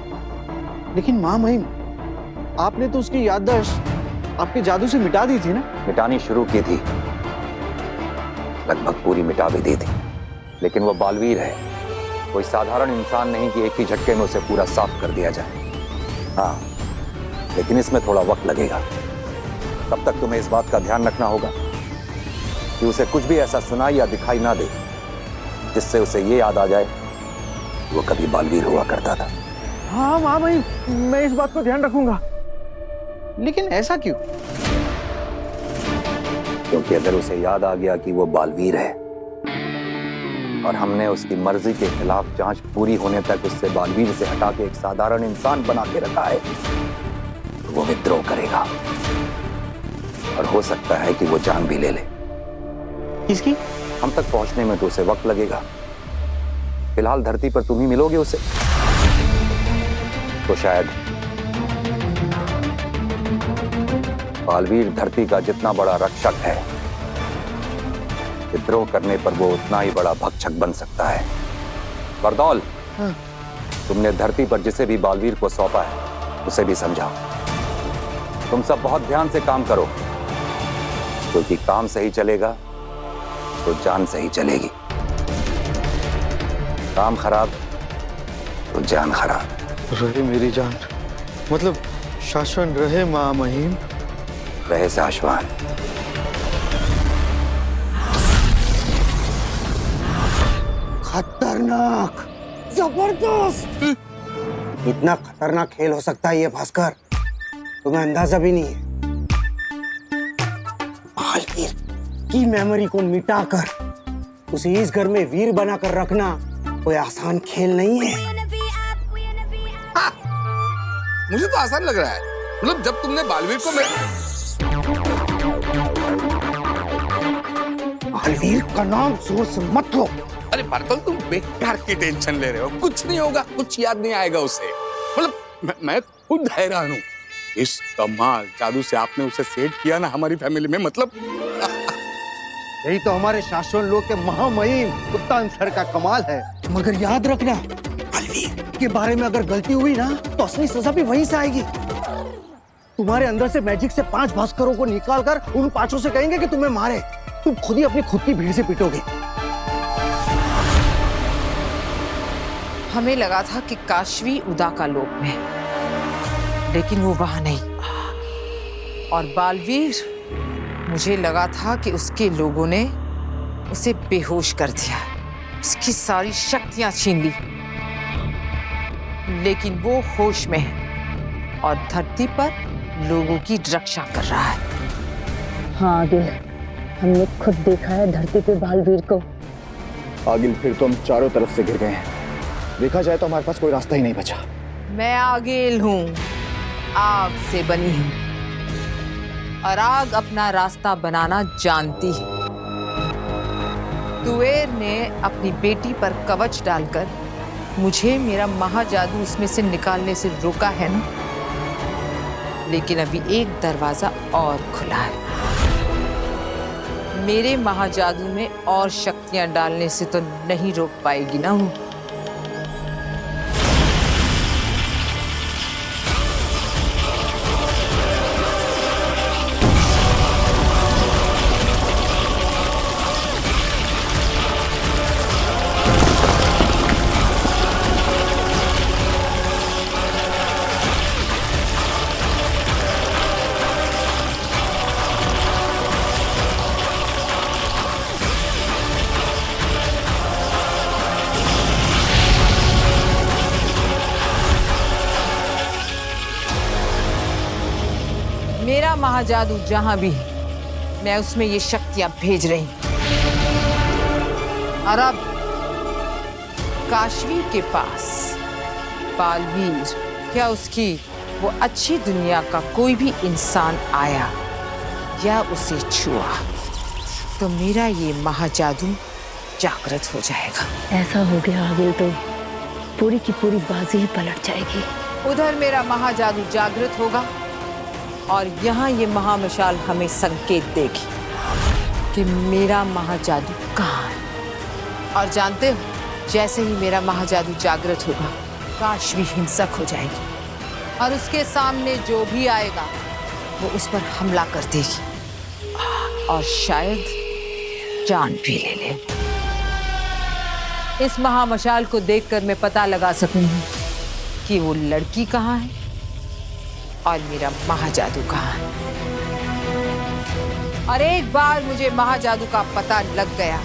लेकिन महामहिम, आपने तो उसकी याददाश्त आपके जादू से मिटा दी थी ना? मिटानी शुरू की थी, लगभग पूरी मिटा भी दी थी, लेकिन वो बालवीर है, कोई साधारण इंसान नहीं कि एक ही झटके में उसे पूरा साफ कर दिया जाए। हाँ, लेकिन इसमें थोड़ा वक्त लगेगा। तब तक तुम्हें इस बात का ध्यान रखना होगा कि उसे कुछ भी ऐसा सुनाई या दिखाई ना दे जिससे उसे ये याद आ जाए वो कभी बालवीर हुआ करता था। हाँ महामहिम, मैं इस बात को ध्यान रखूंगा। लेकिन ऐसा क्यों? क्योंकि अगर उसे याद आ गया कि वो बालवीर है और हमने उसकी मर्जी के खिलाफ जांच पूरी होने तक उससे बालवीर से हटा के एक साधारण इंसान बना के रखा है, तो वो विद्रोह करेगा और हो सकता है कि वो जान भी ले ले। किसकी? हम तक पहुंचने में तो उसे वक्त लगेगा। फिलहाल धरती पर तुम ही मिलोगे उसे, तो शायद बालवीर धरती का जितना बड़ा रक्षक है, विद्रोह करने पर वो उतना ही बड़ा भक्षक बन सकता है। बरदौल, हाँ। तुमने धरती पर जिसे भी बालवीर को सौंपा है उसे भी समझाओ। तुम सब बहुत ध्यान से काम करो, क्योंकि काम सही चलेगा तो जान सही चलेगी। काम खराब तो जान खराब। रहे मेरी जान, मतलब शाश्वन रहे महामहिम। रहे शाश्वन। खतरनाक, जबरदस्त। इतना खतरनाक खेल हो सकता है ये भास्कर, तुम्हें अंदाजा भी नहीं है। बालवीर की मेमोरी को मिटाकर उसे इस घर में वीर बनाकर रखना कोई आसान खेल नहीं है। मुझे तो आसान लग रहा है। मतलब जब तुमने बालवीर को बालवीर का नाम जोर से मत लो। अरे बरतौल, तुम बेकार की टेंशन ले रहे हो। कुछ नहीं होगा, कुछ याद नहीं आएगा उसे। मतलब मैं खुद हैरान हूँ, इस कमाल जादू से आपने उसे सेट किया ना हमारी फैमिली में। मतलब यही तो हमारे शाश्वन लोक के महामहिम कुत्तान सर का कमाल है। मगर याद रखना, बालवीर के बारे में अगर गलती हुई ना तो असली सजा भी वहीं से आएगी। तुम्हारे अंदर से मैजिक से 5 भास्करों को निकालकर उन 5 से कहेंगे कि तुम्हें मारे, तुम खुद ही अपनी खुद की भीड़ से पिटोगे। हमें लगा था कि काशवी उदा का लोक में, लेकिन वो वहां नहीं। और बालवीर, मुझे लगा था कि उसके लोगों ने उसे बेहोश कर दिया, उसकी सारी शक्तियां छीन ली, लेकिन वो होश में है और धरती पर लोगों की रक्षा कर रहा है। हाँ दिल, हमने खुद देखा है धरती पे बालवीर को। आगिल फिर तो हम चारों तरफ से घिर गए हैं। देखा जाए तो हमारे पास कोई रास्ता ही नहीं बचा। मैं आगेल हूँ, आग से बनी हूँ और आग अपना रास्ता बनाना जानती है। तुवेर ने अपनी बेटी पर कवच डालकर मुझे मेरा महाजादू उसमें से निकालने से रोका है ना, लेकिन अभी एक दरवाजा और खुला है। मेरे महाजादू में और शक्तियां डालने से तो नहीं रोक पाएगी ना वो। मेरा महाजादू जहां भी है, मैं उसमें ये शक्तियां भेज रही हूं। और अब काशवी के पास बालवीर या उसकी वो अच्छी दुनिया का कोई भी इंसान आया या उसे छुआ तो मेरा ये महाजादू जागृत हो जाएगा। ऐसा हो गया आगिल तो पूरी की पूरी बाजी ही पलट जाएगी। उधर मेरा महाजादू जागृत होगा और यहाँ ये महामशाल हमें संकेत देगी कि मेरा महाजादू कहाँ है। और जानते हो, जैसे ही मेरा महाजादू जागृत होगा, काशवी हिंसक हो जाएगी और उसके सामने जो भी आएगा वो उस पर हमला कर देगी और शायद जान भी ले ले। इस महामशाल को देखकर मैं पता लगा सकूंगी कि वो लड़की कहाँ है और मेरा महाजादू कहाँ है। और एक बार मुझे महाजादू का पता लग गया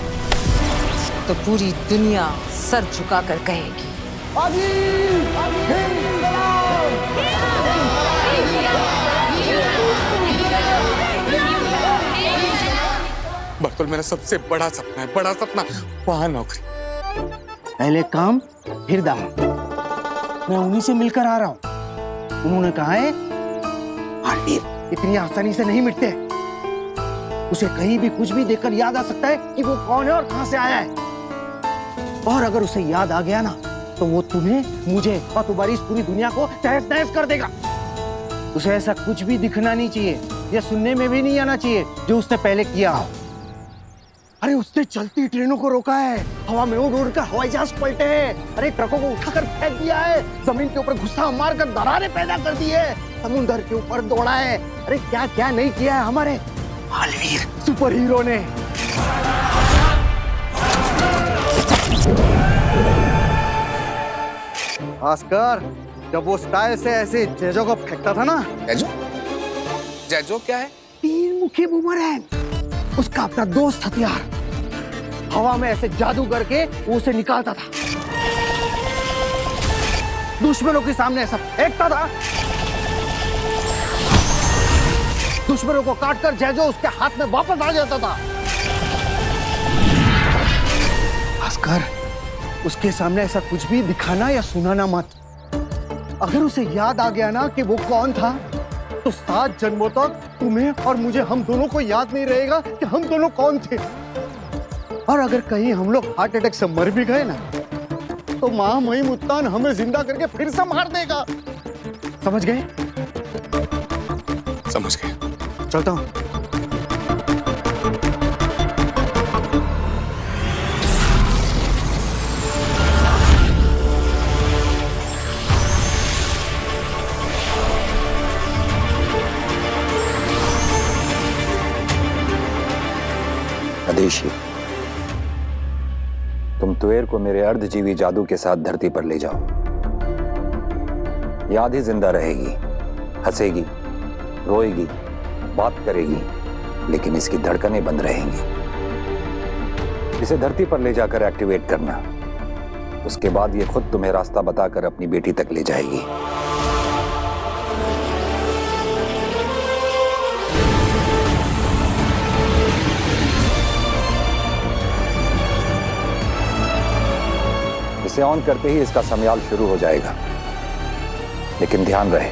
तो पूरी दुनिया सर झुकाकर कहेगी, बर्तुल मेरा सबसे बड़ा सपना है, बड़ा सपना, वहां नौकरी। पहले काम फिर दाम। मैं उन्हीं से मिलकर आ रहा हूँ। उन्होंने कहा है बालवीर इतनी आसानी से नहीं मिटते। उसे कहीं भी कुछ भी देखकर याद आ सकता है कि वो कौन है और कहां से आया है। और अगर उसे याद आ गया ना तो वो तुम्हें, मुझे और तुम्हारी इस पूरी दुनिया को तहस नहस कर देगा। उसे ऐसा कुछ भी दिखना नहीं चाहिए या सुनने में भी नहीं आना चाहिए जो उसने पहले किया हो। अरे उसने चलती ट्रेनों को रोका है, हवा में उड़ उड़ कर हवाई जहाज पलटे हैं, अरे ट्रकों को उठाकर फेंक दिया है, जमीन के ऊपर घुसा मारकर दरारें पैदा कर दी है, समुद्र के ऊपर दौड़ा है। अरे क्या क्या नहीं किया है हमारे बालवीर सुपर हीरो ने। भास्कर, जब वो स्टाइल से ऐसे जेजो को फेंकता था ना। जेजो? जेजो क्या है? तीन मुखी बूमरैंग, उसका अपना दोस्त हथियार। हवा में ऐसे जादू करके वो उसे निकालता था, दुश्मनों के सामने ऐसा फेंकता था, दुश्मनों को काटकर जेजो उसके हाथ में वापस आ जाता था। भास्कर, उसके सामने ऐसा कुछ भी दिखाना या सुनाना मत। अगर उसे याद आ गया ना कि वो कौन था तो 7 जन्मों तक तुम्हें और मुझे, हम दोनों को याद नहीं रहेगा कि हम दोनों कौन थे। और अगर कहीं हम लोग हार्ट अटैक से मर भी गए ना तो मां मई मुत्तान हमें जिंदा करके फिर से मार देगा। समझ गए? समझ गए। चलता हूं। आदेशी, तुम तुवेर को मेरे अर्धजीवी जादू के साथ धरती पर ले जाओ। याद ही जिंदा रहेगी, हंसेगी, रोएगी, बात करेगी, लेकिन इसकी धड़कनें बंद रहेंगी। इसे धरती पर ले जाकर एक्टिवेट करना। उसके बाद ये खुद तुम्हें रास्ता बताकर अपनी बेटी तक ले जाएगी। इसे ऑन करते ही इसका समयाल शुरू हो जाएगा, लेकिन ध्यान रहे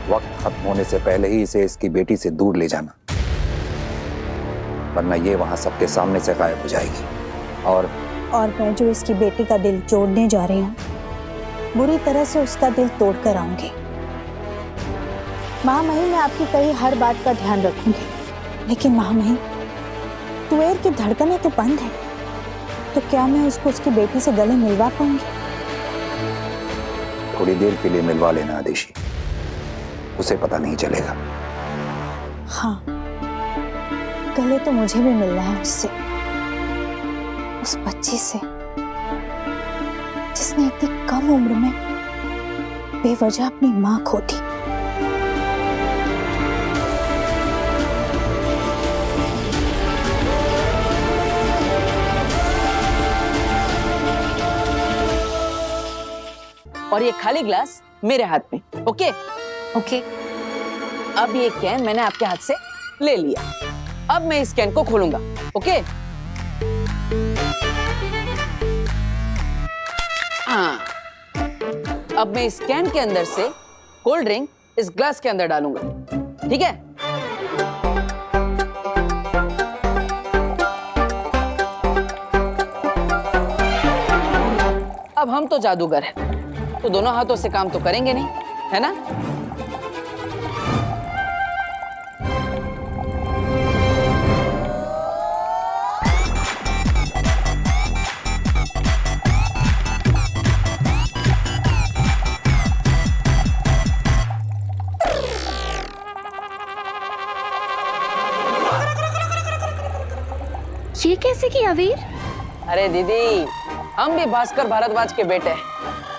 वक्त खत्म होने से पहले ही इसे इसकी बेटी से दूर ले जाना, वरना ये वहां सबके सामने से गायब हो जाएगी। और मैं जो इसकी बेटी का दिल जोड़ने जा रही हूँ, बुरी तरह से उसका दिल तोड़ कर आऊंगी। महामहिम, मैं आपकी कही हर बात का ध्यान रखूंगी, लेकिन महामहिम, तुएर की धड़कनें तो बंद है, तो क्या मैं उसको उसकी बेटी से गले मिलवा पाऊंगी? थोड़ी देर के लिए मिलवा लेना आदेशी, उसे पता नहीं चलेगा। हाँ, गले तो मुझे भी मिलना है उससे, उस बच्ची से जिसने इतनी कम उम्र में बेवजह अपनी मां खो दी। और ये खाली ग्लास मेरे हाथ में। Okay okay. अब ये कैन मैंने आपके हाथ से ले लिया, अब मैं इस कैन को खोलूंगा। ओके हाँ, अब मैं इस कैन के अंदर से कोल्ड ड्रिंक इस ग्लास के अंदर डालूंगा, ठीक है? अब हम तो जादूगर हैं, तो दोनों हाथों से काम तो करेंगे नहीं, है ना? ये कैसे किया वीर? अरे दीदी, हम भी भास्कर भारद्वाज के बेटे हैं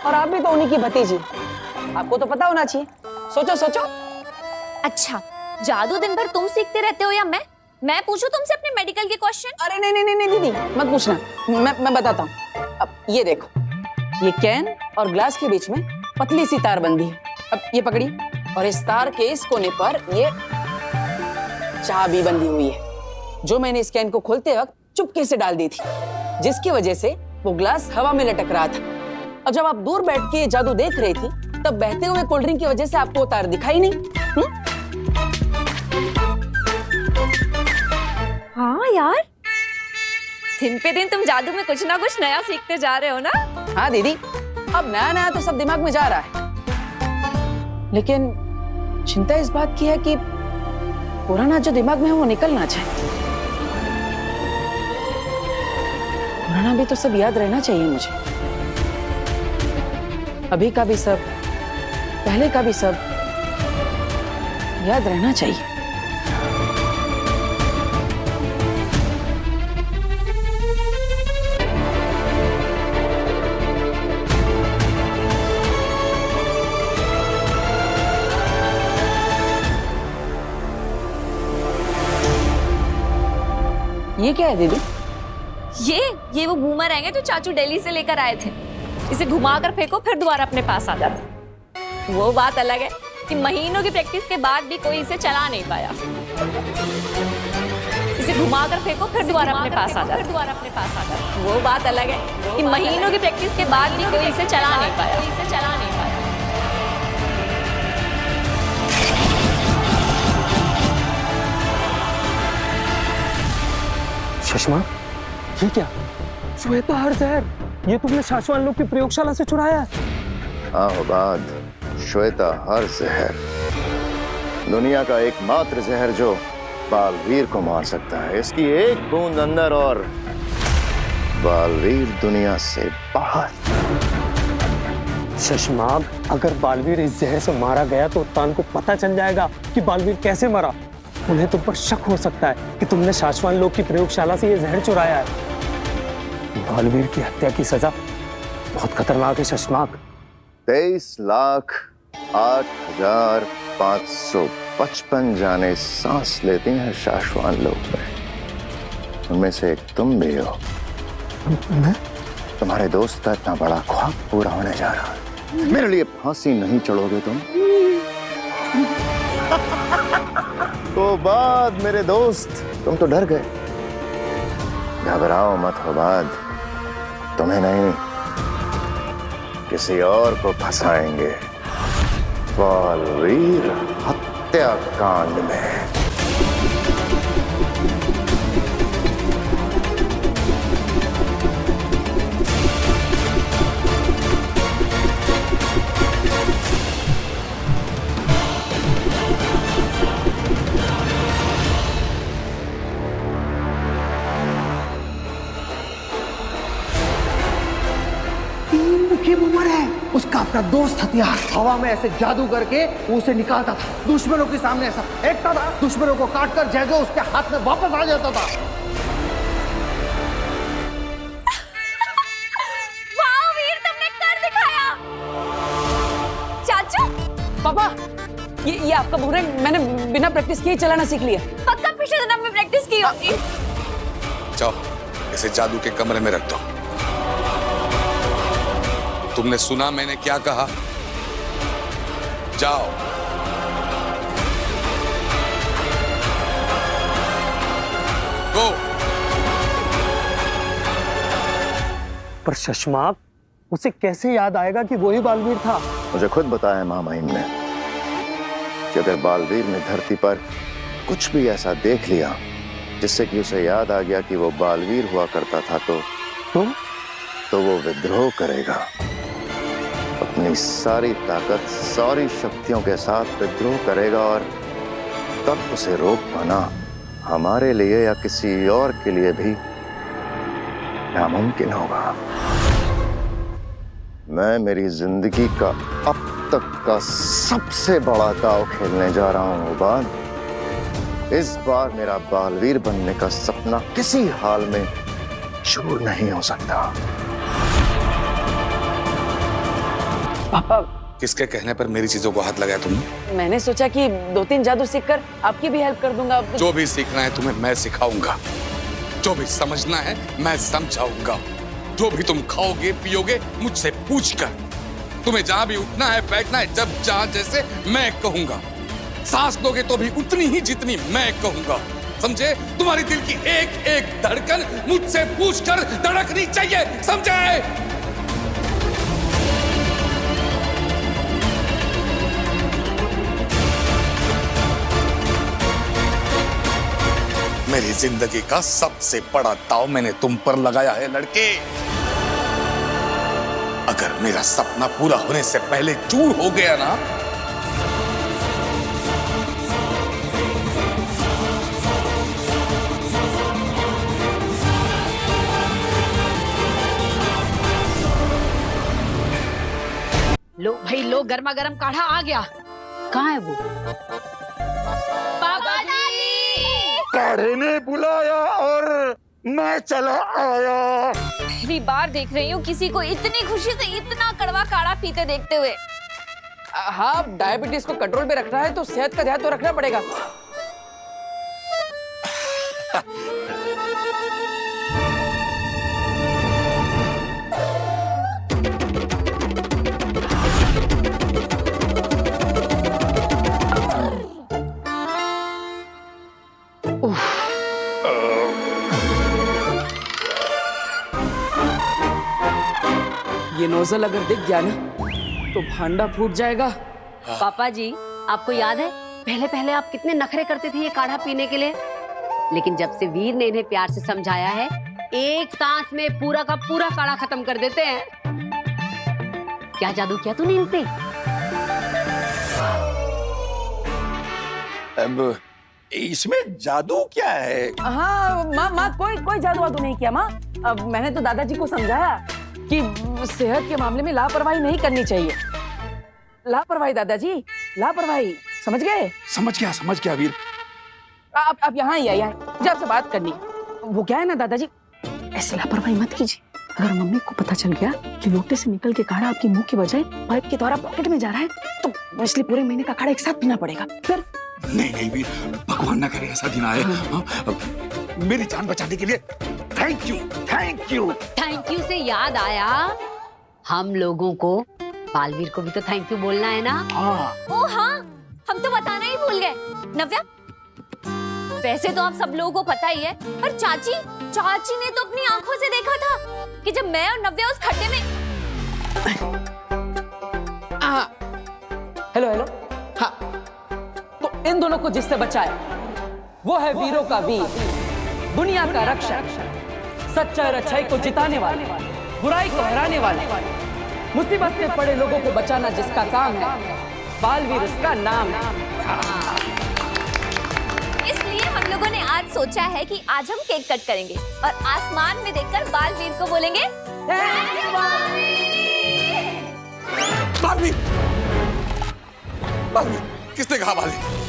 और आप भी तो उन्हीं की भतीजी, आपको तो पता होना चाहिए। सोचो सोचो। अच्छा, जादू दिन भर तुम सीखते रहते हो या मैं पूछूं तुमसे अपने मेडिकल के क्वेश्चन? अरे नहीं नहीं नहीं दीदी, मत पूछना, मैं बताता हूँ। अब ये देखो, ये कैन और ग्लास के बीच में पतली सी तार बंधी है। अब ये पकड़ी, और इस तार के इस कोने पर ये चाबी बंधी हुई है, जो मैंने इस कैन को खोलते वक्त चुपके से डाल दी थी, जिसकी वजह से वो ग्लास हवा में लटक रहा था। और जब आप दूर बैठ के जादू देख रही थी, तब बहते हुए कोल्ड ड्रिंक की वजह से आपको वो तार दिखाई नहीं। हाँ यार, दिन पे दिन तुम जादू में कुछ ना कुछ नया सीखते जा रहे हो ना? हाँ दीदी, अब नया नया तो सब दिमाग में जा रहा है, लेकिन चिंता इस बात की है कि पुराना जो दिमाग में है वो निकल ना जाए। पुराना भी तो सब याद रहना चाहिए मुझे, अभी का भी सब, पहले का भी सब याद रहना चाहिए। ये क्या है दीदी? ये वो बूमरैंग है जो चाचू दिल्ली से लेकर आए थे। इसे घुमाकर फेंको, फिर दोबारा अपने पास आ जाता। वो बात अलग है कि महीनों की प्रैक्टिस के बाद भी कोई इसे चला नहीं पाया। इसे घुमाकर फेंको, फिर दोबारा अपने पास आ जाता। वो बात अलग है कि महीनों की प्रैक्टिस के बाद भी कोई इसे चला नहीं पाया। सुषमा, ये क्या? श्वेता हर जहर, ये तुमने शाश्वान लोग की प्रयोगशाला से चुराया है? आबाद, श्वेता हर जहर दुनिया का एकमात्र जहर जो बालवीर को मार सकता है। इसकी एक बूंद अंदर और बालवीर दुनिया से बाहर। शशमाग, अगर बालवीर इस जहर से मारा गया तो उत्तान को पता चल जाएगा कि बालवीर कैसे मरा। उन्हें तुम पर शक हो सकता है कि तुमने शाश्वान लोग की प्रयोगशाला से ये जहर चुराया है। बालवीर की हत्या की सजा बहुत खतरनाक है शशमाग। 23,08,555 जाने सांस लेती हैं शाश्वान लोग में, उनमें से एक तुम भी हो। तुम्हारे दोस्त का इतना बड़ा ख्वाब पूरा होने जा रहा है। मेरे लिए फांसी नहीं चढ़ोगे तुम? तो बाद मेरे दोस्त, तुम तो डर गए। घबराओ मत हो बाद, तुम्हें नहीं किसी और को फंसाएंगे बालवीर हत्याकांड में। उसका अपना दोस्त हथियार हवा में ऐसे जादू करके वो उसे निकालता था, दुश्मनों के सामने ऐसा फेंकता था, दुश्मनों को काटकर जगह उसके हाथ में वापस आ जाता था। वाह वीर, तुमने कर दिखाया। चाचू पापा, ये आपका बुमरैंग मैंने बिना प्रैक्टिस किए चलाना सीख लिया। पक्का पिछले दिन में प्रैक्टिस की होगी। जाओ इसे जादू के कमरे में रख दो। तुमने सुना मैंने क्या कहा? जाओ। गो। पर शशमाक, उसे कैसे याद आएगा कि वही बालवीर था? मुझे खुद बताया माँ महिम ने कि अगर बालवीर ने धरती पर कुछ भी ऐसा देख लिया जिससे कि उसे याद आ गया कि वो बालवीर हुआ करता था तो वो विद्रोह करेगा। अपनी सारी ताकत, सारी शक्तियों के साथ विद्रोह करेगा और तब उसे रोक पाना हमारे लिए या किसी और के लिए भी नामुमकिन होगा। मैं मेरी जिंदगी का अब तक का सबसे बड़ा दांव खेलने जा रहा हूं उबाद। इस बार मेरा बालवीर बनने का सपना किसी हाल में चूर नहीं हो सकता। पापा, किसके कहने पर मेरी चीजों को हाथ लगाया तुमने? मैंने सोचा कि 2-3 जादू सीखकर आपकी भी हेल्प कर दूंगा। जो भी सीखना है तुम्हें मैं सिखाऊंगा, जो भी समझना है मैं समझाऊंगा। जो भी तुम खाओगे पियोगे मुझसे पूछकर। तुम्हें जहां भी उठना है बैठना है, जब जहां जैसे मैं कहूंगा। सांस दोगे तो भी उतनी ही जितनी मैं कहूंगा, समझे? तुम्हारी दिल की एक एक धड़कन मुझसे पूछकर धड़कनी चाहिए, समझे? मेरी जिंदगी का सबसे बड़ा दांव मैंने तुम पर लगाया है लड़के। अगर मेरा सपना पूरा होने से पहले चूर हो गया ना, लो भाई लो, गर्मा गर्म काढ़ा आ गया। कहाँ है वो? पापा जी! काढ़े ने बुलाया और मैं चला आया। पहली बार देख रही हूँ किसी को इतनी खुशी से इतना कड़वा काढ़ा पीते देखते हुए। हाँ, डायबिटीज को कंट्रोल में रखना है तो सेहत का ध्यान तो रखना पड़ेगा। ये नोजल अगर दिख गया ना तो भांडा फूट जाएगा। पापा जी, आपको याद है पहले पहले आप कितने नखरे करते थे ये काढ़ा पीने के लिए, लेकिन जब से वीर ने इन्हें प्यार से समझाया है, एक सांस में पूरा का पूरा काढ़ा खत्म कर देते हैं। क्या जादू किया तूने इन पे? अब इसमें जादू क्या है? हाँ माँ, कोई जादू वादू नहीं किया माँ। अब मैंने तो दादाजी को समझाया कि सेहत के मामले में लापरवाही नहीं करनी चाहिए। लापरवाही दादाजी, लापरवाही, समझ गए? समझ गया वीर। आप यहाँ ही आइए, मुझे आपसे बात करनी। वो क्या है ना दादाजी, ऐसे लापरवाही मत कीजिए। अगर मम्मी को पता चल गया कि लोटे से निकल के काढ़ा आपके मुंह के बजाय पाइप के द्वारा पॉकेट में जा रहा है, तो इसलिए पूरे महीने का काढ़ा एक साथ पीना पड़ेगा। फिर नहीं वीर, भगवान ना करे ऐसा दिन आए। मेरी जान बचाने के लिए थैंक यू। थैंक यू से याद आया, हम लोगों को बालवीर को भी तो थैंक यू बोलना है ना। ओ हाँ, हम तो बताना ही भूल गए। नव्या, वैसे तो आप सब लोगों को पता ही है, पर चाची ने तो अपनी आंखों से देखा था कि जब मैं और नव्या उस खड्डे में को जिससे बचाया वो है वीरों का वीर, दुनिया का रक्षक, सच्चाई और अच्छाई को जिताने वाले, बुराई को हराने वाले, मुसीबत से पड़े लोगों को बचाना जिसका काम है, बालवीर उसका नाम है। इसलिए हम लोगों ने आज सोचा है कि आज हम केक कट करेंगे और आसमान में देखकर बालवीर को बोलेंगे बालवीर! बालवीर! किसने कहा बालवीर?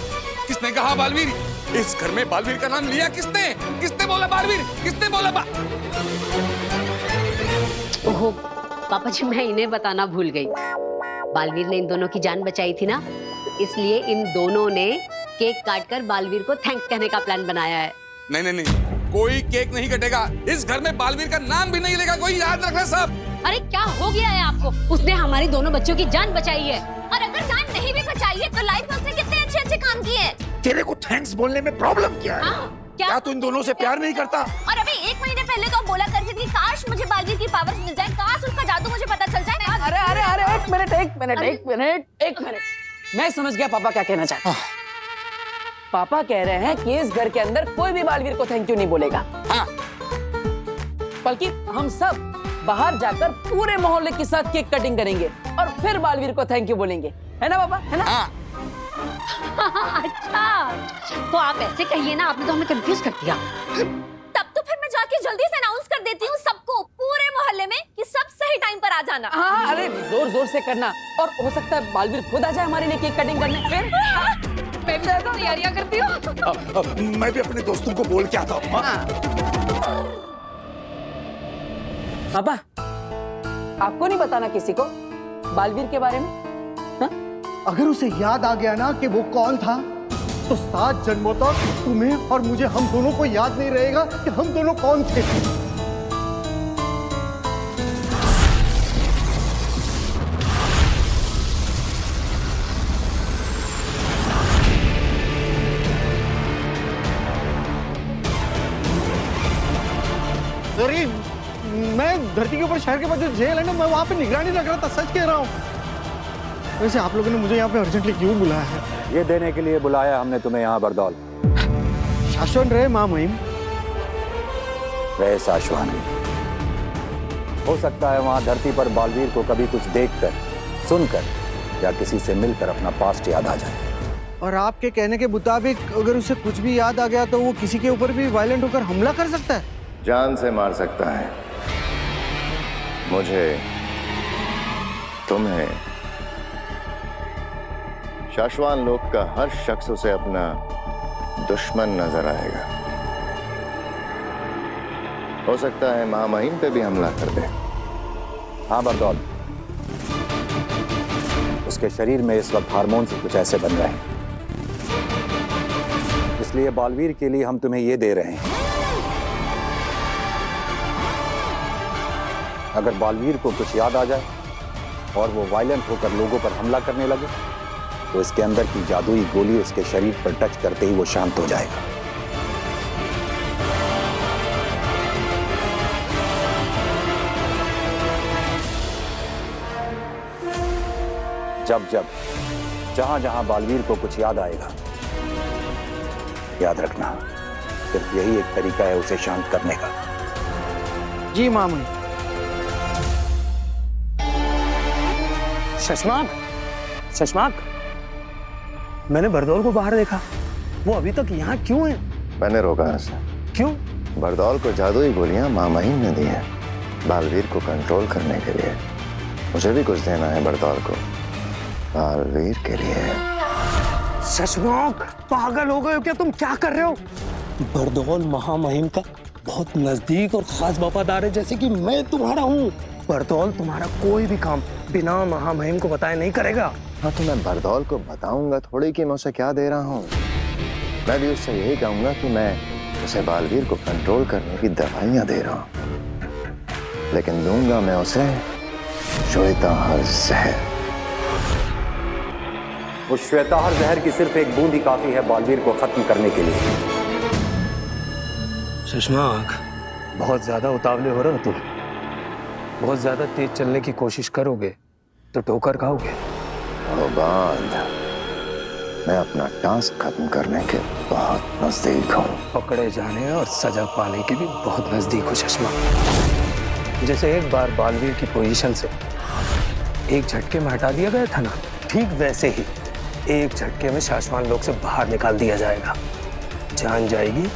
किसने कहा बालवीर? इस घर में बालवीर का नाम लिया किसने? किसने बोला बालवीर? किसने बोला ओहो पापा जी, मैं इन्हें बताना भूल गई। बालवीर ने इन दोनों की जान बचाई थी ना, तो इसलिए इन दोनों ने केक काटकर बालवीर को थैंक्स कहने का प्लान बनाया है। नहीं नहीं नहीं, कोई केक नहीं कटेगा। इस घर में बालवीर का नाम भी नहीं लेगा कोई, याद रखना सब। अरे क्या हो गया है आपको? उसने हमारी दोनों बच्चों की जान बचाई है। और अगर जान नहीं भी बचाई है तो लाइफ में उसने कितने अच्छे अच्छे काम किए हैं। तेरे को थैंक्स बोलने में प्रॉब्लम क्या है? क्या तू इन दोनों से प्यार नहीं करता? और अभी 1 महीने पहले तो बोला करती थी काश मुझे बालवीर की पावर मिल जाए, काश उसका जादू मुझे पता चल जाए। अरे अरे अरे एक मिनट, मैं समझ गया पापा क्या कहना चाहते हैं। पापा कह रहे हैं कि इस घर के अंदर कोई भी बालवीर को थैंक यू नहीं बोलेगा, बल्कि हम सब बाहर जाकर पूरे मोहल्ले के साथ केक कटिंग करेंगे और फिर बालवीर को थैंक यू बोलेंगे, है ना पापा? है ना? अच्छा, तो आप ऐसे कहिए ना, आपने तो हमें कंफ्यूज कर दिया। तब तो फिर मैं जाके जल्दी से अनाउंस कर देती हूँ सबको, पूरे मोहल्ले में, कि सब सही टाइम पर आ जाना। हाँ, अरे जोर जोर से करना, और हो सकता है बालवीर खुद आ जाए हमारे लिए केक कटिंग करने। फिर मैं भी तैयारियां करती हूँ। मैं भी अपने दोस्तों को बोल के आता हूँ। पापा, आपको नहीं बताना किसी को बालवीर के बारे में? अगर उसे याद आ गया ना कि वो कौन था, तो 7 जन्मों तक तुम्हें और मुझे, हम दोनों को याद नहीं रहेगा कि हम दोनों कौन थे। अरे मैं धरती के ऊपर शहर के पास जो जेल है ना, मैं वहां पे निगरानी रख रहा था, सच कह रहा हूँ। वैसे आप लोगों ने मुझे यहाँ पे अर्जेंटली क्यों बुलाया है? ये देने के लिए बुलाया हमने तुम्हें यहाँ बरदौल। शाश्वन रहे माँ महिम। रहे शाश्वन। हो सकता है वहां धरती पर बालवीर को कभी कुछ देखकर, सुनकर या किसी से मिलकर अपना पास्ट याद आ जाए। और आपके कहने के मुताबिक अगर उसे कुछ भी याद आ गया तो वो किसी के ऊपर भी वायलेंट होकर हमला कर सकता है? जान से मार सकता है। मुझे, तुम्हें, शाश्वान लोक का हर शख्स उसे अपना दुश्मन नजर आएगा। हो सकता है महामहिम पे भी हमला कर दे। हाँ बरदौल, उसके शरीर में इस वक्त हार्मोन से कुछ ऐसे बन रहे हैं, इसलिए बालवीर के लिए हम तुम्हें ये दे रहे हैं। अगर बालवीर को कुछ याद आ जाए और वो वायलेंट होकर लोगों पर हमला करने लगे, तो इसके अंदर की जादुई गोली उसके शरीर पर टच करते ही वो शांत हो जाएगा। जब जब, जहां जहां बालवीर को कुछ याद आएगा, याद रखना सिर्फ यही एक तरीका है उसे शांत करने का। जी मामू। शशमाक, शशमाक, मैंने बरदौल को बाहर देखा, वो अभी तक यहाँ क्यों है? मैंने रोका उसे। क्यों? बरदौल को जादुई गोलियां मामहिम ने दी हैं बालवीर को कंट्रोल करने के लिए। मुझे भी कुछ देना है बरदौल को, बालवीर के लिए। शशमाक, पागल हो गए हो क्या तुम? क्या कर रहे हो? बरदौल महामहिम का बहुत नजदीक और खास वफादार है, जैसे कि मैं तुम्हारा हूँ। बरदौल तुम्हारा कोई भी काम बिना महामहिम को बताए नहीं करेगा। हाँ, तो मैं बरदौल को बताऊंगा थोड़ी कि मैं उसे क्या दे रहा हूँ। मैं भी उससे यही कहूंगा कि मैं उसे बालवीर को कंट्रोल करने की दवाइयां दे रहा हूँ, लेकिन दूंगा मैं उसे श्वेताहार जहर। उस श्वेताहार जहर की सिर्फ एक बूंद ही काफी है बालवीर को खत्म करने के लिए। शशमाक, बहुत ज्यादा उतावले हो रहे हो तुम। बहुत ज्यादा तेज चलने की कोशिश करोगे तो ठोकर खाओगे। मैं अपना टास्क खत्म करने के बहुत नजदीक हूँ। पकड़े जाने और सजा पाने के भी बहुत नजदीक हो चश्मा। जैसे एक बार बालवीर की पोजीशन से एक झटके में हटा दिया गया था ना, ठीक वैसे ही एक झटके में शाश्वान लोक से बाहर निकाल दिया जाएगा। जान जाएगी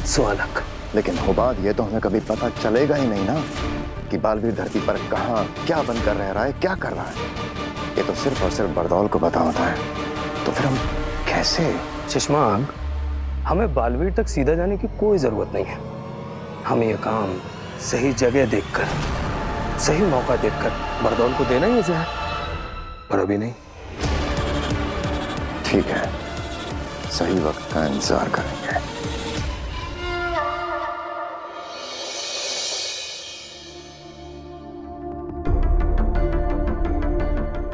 सुअनक। लेकिन हो बात ये तो हमें कभी पता चलेगा ही नहीं ना कि बालवीर धरती पर कहाँ क्या बनकर रह रहा है, क्या कर रहा है। ये तो सिर्फ और सिर्फ बरदौल को पता होता है। तो फिर हम कैसे? शशांक, हमें बालवीर तक सीधा जाने की कोई जरूरत नहीं है। हमें यह काम सही जगह देखकर, सही मौका देखकर बरदौल को देना ही है, पर अभी नहीं। ठीक है, सही वक्त का इंतजार करेंगे।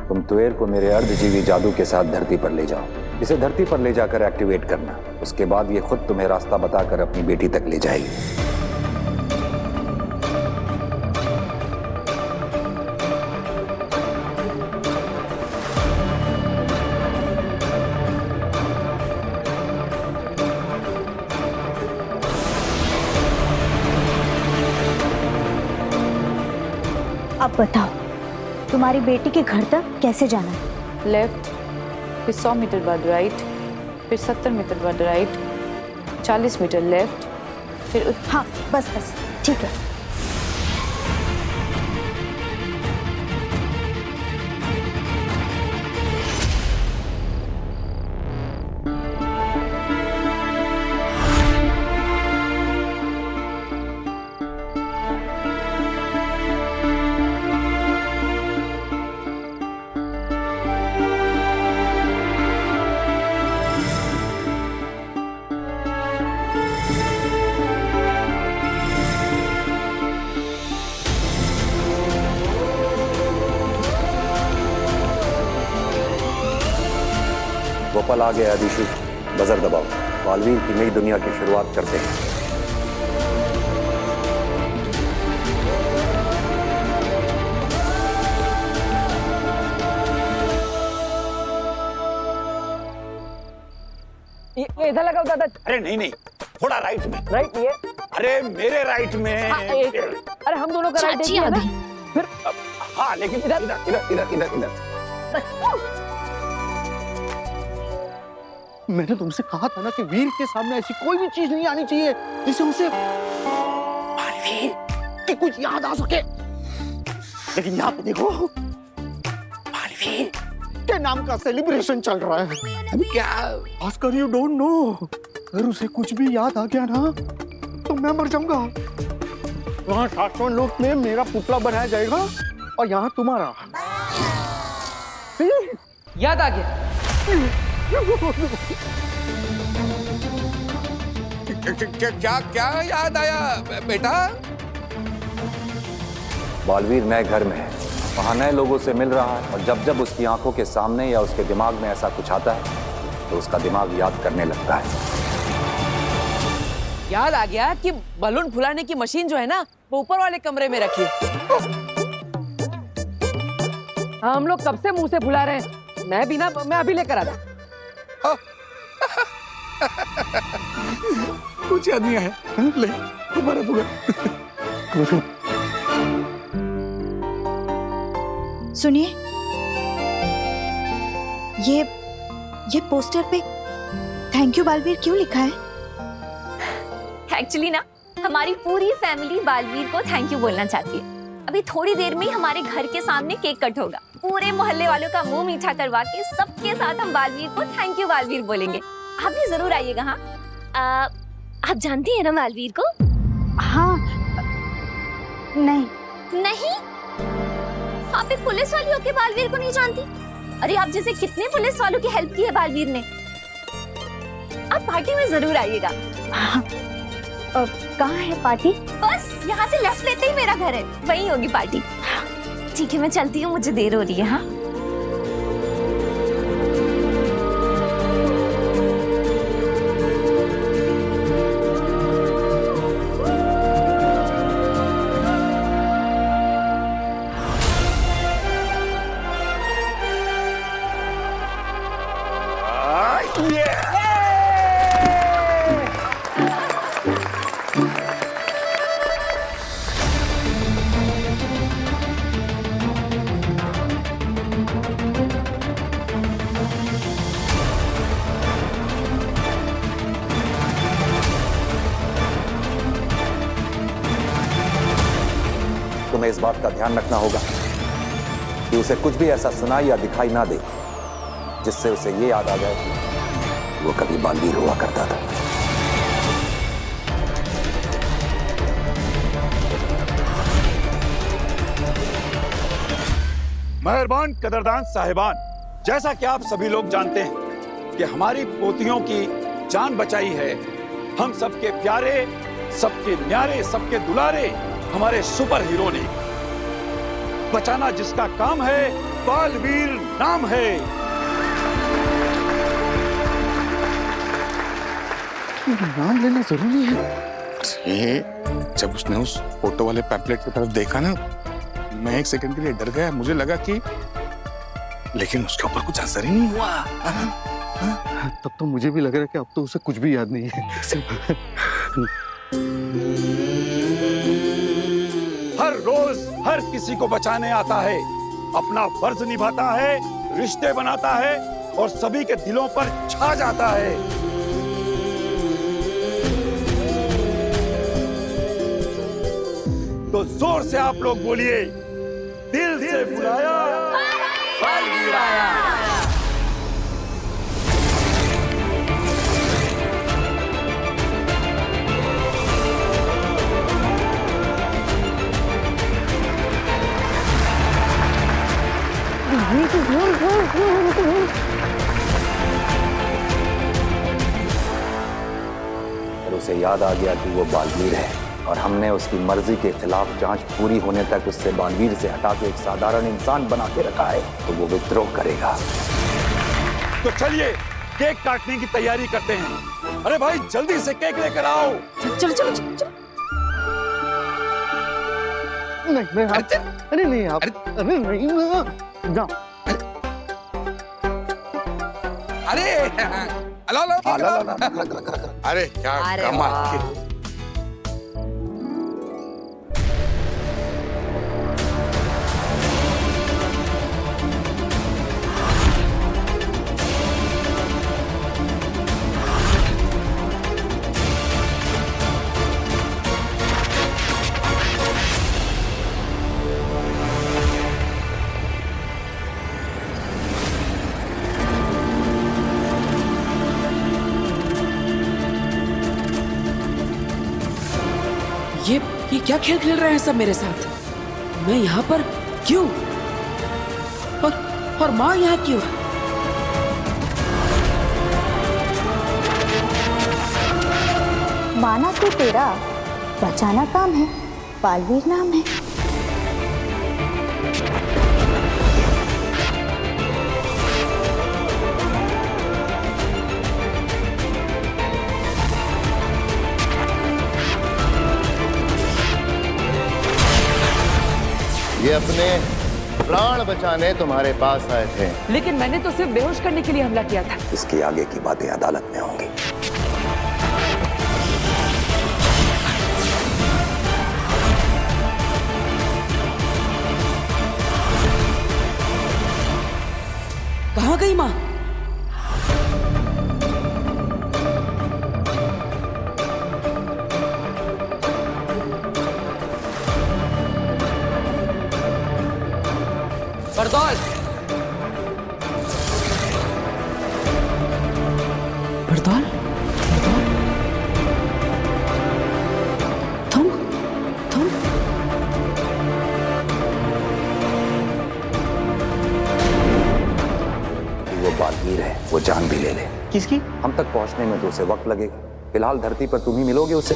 तुम तुएर को मेरे अर्धजीवी जादू के साथ धरती पर ले जाओ। इसे धरती पर ले जाकर एक्टिवेट करना। उसके बाद ये खुद तुम्हें रास्ता बताकर अपनी बेटी तक ले जाएगी। अब बताओ, तुम्हारी बेटी के घर तक कैसे जाना है? लेफ्ट, फिर 100 मीटर बाद राइट, फिर 70 मीटर बाद राइट, 40 मीटर लेफ्ट, फिर हाँ बस बस ठीक है। वो पल आ गया अदिशु, बजर दबाओ। बालवीर की नई दुनिया की शुरुआत करते हैं। ये इधर लगा दादा। अरे नहीं नहीं, थोड़ा राइट में। राइट ये? अरे मेरे राइट में। अरे हम दोनों का राइट है ना? फिर हाँ लेकिन इधर इधर इधर इधर इधर। मैंने तुमसे कहा था ना कि वीर के सामने ऐसी कोई भी चीज नहीं आनी चाहिए जिससे उसे बालवीर की कुछ याद आ सके। लेकिन यहाँ पे देखो, बालवीर के नाम का सेलिब्रेशन चल रहा है। क्या भास्कर, यू डोंट नो, अगर उसे कुछ भी याद आ गया ना तो मैं मर जाऊंगा। वहाँ शाश्वत लोक में मेरा पुतला बनाया जाएगा और यहाँ तुम्हारा। याद आ गया। क्या क्या याद आया बेटा? बालवीर नए घर में है, वहां नए लोगों से मिल रहा है, और जब जब उसकी आंखों के सामने या उसके दिमाग में ऐसा कुछ आता है तो उसका दिमाग याद करने लगता है। याद आ गया कि बलून फुलाने की मशीन जो है ना, वो ऊपर वाले कमरे में रखी है। हम लोग कब से मुंह से फुला रहे हैं। मैं अभी लेकर आता। कुछ याद नहीं है। ले तुम्हारा बुआ। सुनिए, ये पोस्टर पे थैंक यू बालवीर क्यों लिखा है? एक्चुअली ना हमारी पूरी फैमिली बालवीर को थैंक यू बोलना चाहती है। अभी थोड़ी देर में ही हमारे घर के सामने केक कट होगा। पूरे मोहल्ले वालों का मुंह मीठा करवा के सबके साथ हम बालवीर को थैंक यू बालवीर बोलेंगे। आप भी जरूर आइएगा। हाँ, आप जानती हैं ना बालवीर को? हाँ। नहीं नहीं, आप एक पुलिस वाली होके बालवीर को नहीं जानती? अरे आप जैसे कितने पुलिस वालों की हेल्प की है बालवीर ने। आप पार्टी में जरूर आइएगा। हाँ। कहाँ है पार्टी? बस यहाँ से लेफ्ट लेते ही मेरा घर है, वहीं होगी पार्टी। ठीक है, मैं चलती हूँ, मुझे देर हो रही है। हाँ, इस बात का ध्यान रखना होगा कि उसे कुछ भी ऐसा सुनाई या दिखाई ना दे जिससे उसे ये याद आ जाए कि वो कभी बालवीर हुआ करता था। मेहरबान कदरदान साहिबान, जैसा कि आप सभी लोग जानते हैं कि हमारी पोतियों की जान बचाई है हम सबके प्यारे, सबके न्यारे, सबके दुलारे हमारे सुपर हीरो ने। बचाना जिसका काम है, बालवीर नाम है। नाम लेना जरूरी है। अरे जब उसने उस फोटो वाले पैम्पलेट की तरफ देखा ना, मैं एक सेकंड के लिए डर गया। मुझे लगा कि, लेकिन उसके ऊपर कुछ असर ही नहीं हुआ। तब तो मुझे भी लग रहा है कि अब तो उसे कुछ भी याद नहीं है। हर रोज हर किसी को बचाने आता है, अपना फर्ज निभाता है, रिश्ते बनाता है और सभी के दिलों पर छा जाता है। तो जोर से आप लोग बोलिए, दिल से बुलाया, बालवीर आया। फिर उसे याद आ गया कि वो बालवीर है और हमने उसकी मर्जी के खिलाफ जांच पूरी होने तक उससे बालवीर से हटा के एक साधारण इंसान बना के रखा है, तो वो विद्रोह करेगा। तो चलिए केक काटने की तैयारी करते हैं। अरे भाई जल्दी से केक लेकर आओ। चल चल चल चल। नहीं अरे नहीं आप, अरे नहीं जाओ। अरे अरे क्या कमाल की। ये क्या खेल खेल रहे हैं सब मेरे साथ? मैं यहाँ पर क्यों? और माँ यहाँ क्यों? माना तो तेरा बचाना काम है, बालवीर नाम है। ये अपने प्राण बचाने तुम्हारे पास आए थे। लेकिन मैंने तो सिर्फ बेहोश करने के लिए हमला किया था। इसकी आगे की बातें अदालत में होंगी। कहाँ गई माँ? बरदौल, बरदौल, तुम वो बालवीर है, वो जान भी ले ले। किसकी? हम तक पहुंचने में तो उसे वक्त लगेगा। फिलहाल धरती पर तुम ही मिलोगे उसे।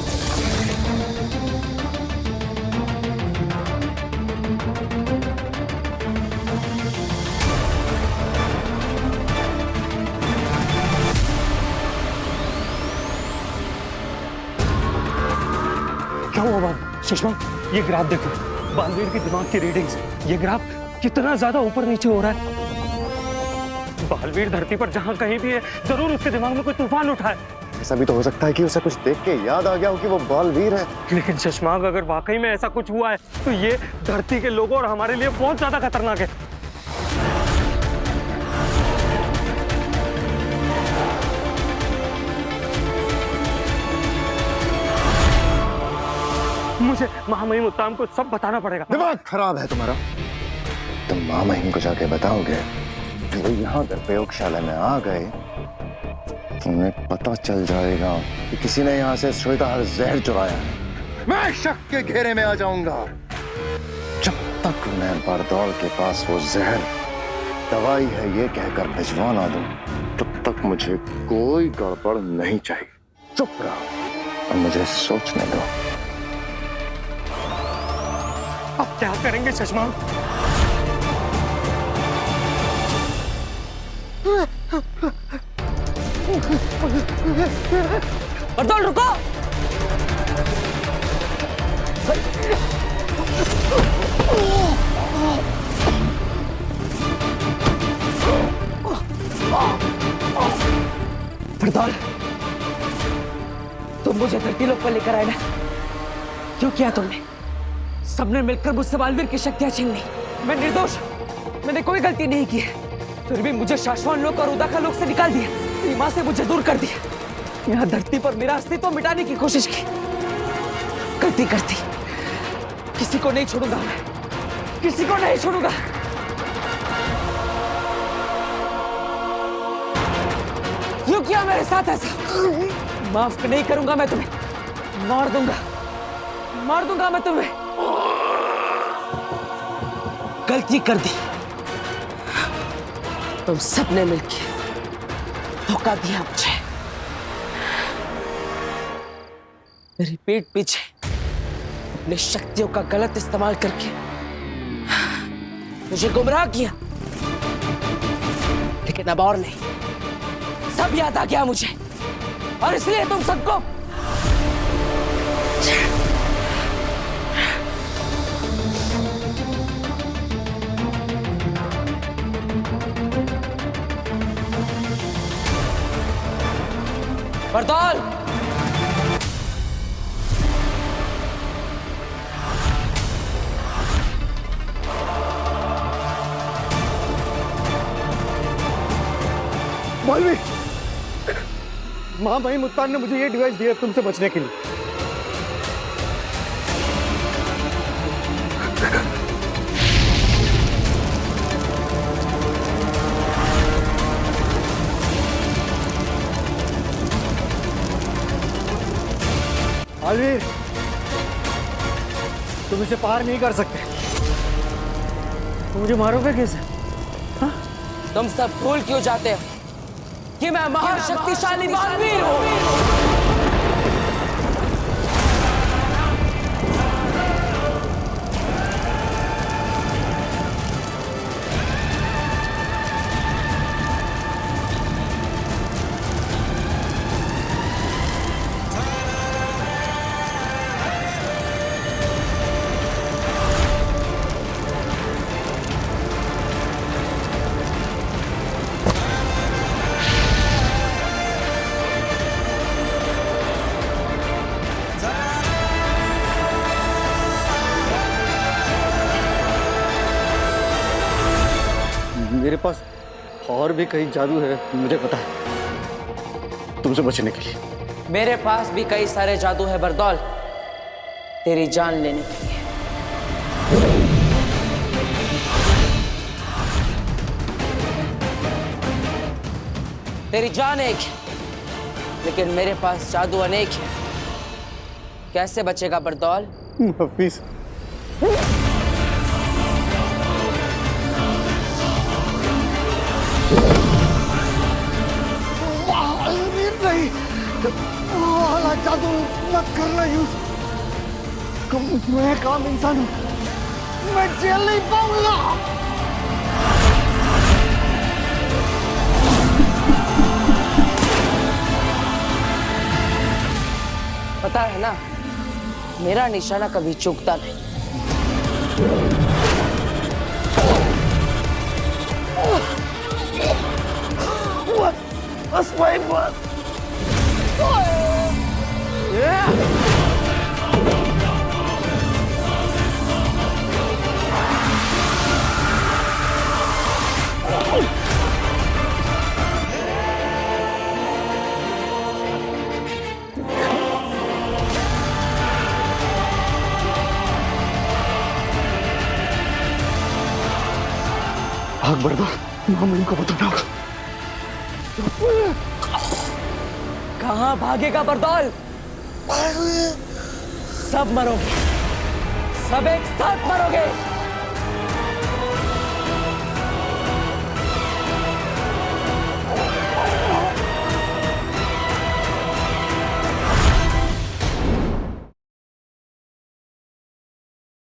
क्या हुआ बाबा? सुषमा, ये ग्राफ देखो, बालवीर की दिमाग की रीडिंग्स। ये ग्राफ कितना ज्यादा ऊपर नीचे हो रहा है। बालवीर धरती पर जहां कहीं भी है, जरूर उसके दिमाग में कोई तूफान उठा है। ऐसा भी तो हो सकता है कि उसे कुछ देख के याद आ गया हो कि वो बालवीर है। लेकिन शशमाग, अगर वाकई में ऐसा कुछ हुआ है तो ये धरती के लोगों और हमारे लिए बहुत ज्यादा खतरनाक है। मुझे महामहिम उत्तान को सब बताना पड़ेगा। दिमाग खराब है तुम्हारा। तुम महामहिम को जाके बताओगे कि वो यहाँ पर प्रयोगशाला में आ गए, तुम्हें पता चल जाएगा कि किसी ने यहाँ से श्वेताहार जहर चुराया है। मैं शक के घेरे में आ जाऊंगा। जब तक मैं बरदौल के पास वो जहर दवाई है ये कहकर भिजवा ना दूं, तब तक मुझे कोई गड़बड़ नहीं चाहिए। चुप रहो और मुझे सोचने दो। अब क्या करेंगे शशमांक? बरदौल रुको। बरदौल, तुम मुझे धरती लोक पर लेकर आए ना? क्यों किया तुमने? सबने मिलकर मुझसे बालवीर की शक्तियां छीन ली। मैं निर्दोष, मैंने कोई गलती नहीं की है। फिर भी मुझे शाश्वत लोक और उदाका लोक से निकाल दिया, सीमा से मुझे दूर कर दिया। यहाँ धरती पर मेरा अस्तित्व मिटाने की कोशिश की। गलती करती, किसी को नहीं छोड़ूंगा मैं, किसी को नहीं छोड़ूंगा। क्यों किया मेरे साथ ऐसा? माफ नहीं करूंगा मैं तुम्हें, मार दूंगा मैं तुम्हें। गलती कर दी, तुम सबने मिलकर धोखा दिया मुझे। मेरी पीठ पीछे अपनी शक्तियों का गलत इस्तेमाल करके मुझे गुमराह किया। लेकिन अब और नहीं, सब याद आ गया मुझे, और इसलिए तुम सबको बरदौल, बालवीर, महामहिम उत्तान ने मुझे ये डिवाइस दिया तुमसे बचने के लिए। बालवीर, तुम इसे पार नहीं कर सकते। तुम मुझे मारोगे कैसे? तुम सब भूल क्यों जाते हो कि मैं महाशक्तिशाली बालवीर हूं? मेरे पास और भी कई जादू है, मुझे पता है, तुमसे बचने के लिए। मेरे पास भी कई सारे जादू है बरदौल, तेरी जान लेने के लिए। तेरी जान एक है, लेकिन मेरे पास जादू अनेक है। कैसे बचेगा बरदौल? हफीज, नहीं, वाला जादू मत करना यूज। मैं काम इंसान हूं, मैं जेल नहीं पाऊंगा। पता है ना, मेरा निशाना कभी चूकता नहीं। That's my butt. Yeah. भाग बरदौल, मामू को बताना होगा। कहाँ भागेगा बरदौल? सब मरोगे, सब एक साथ मरोगे।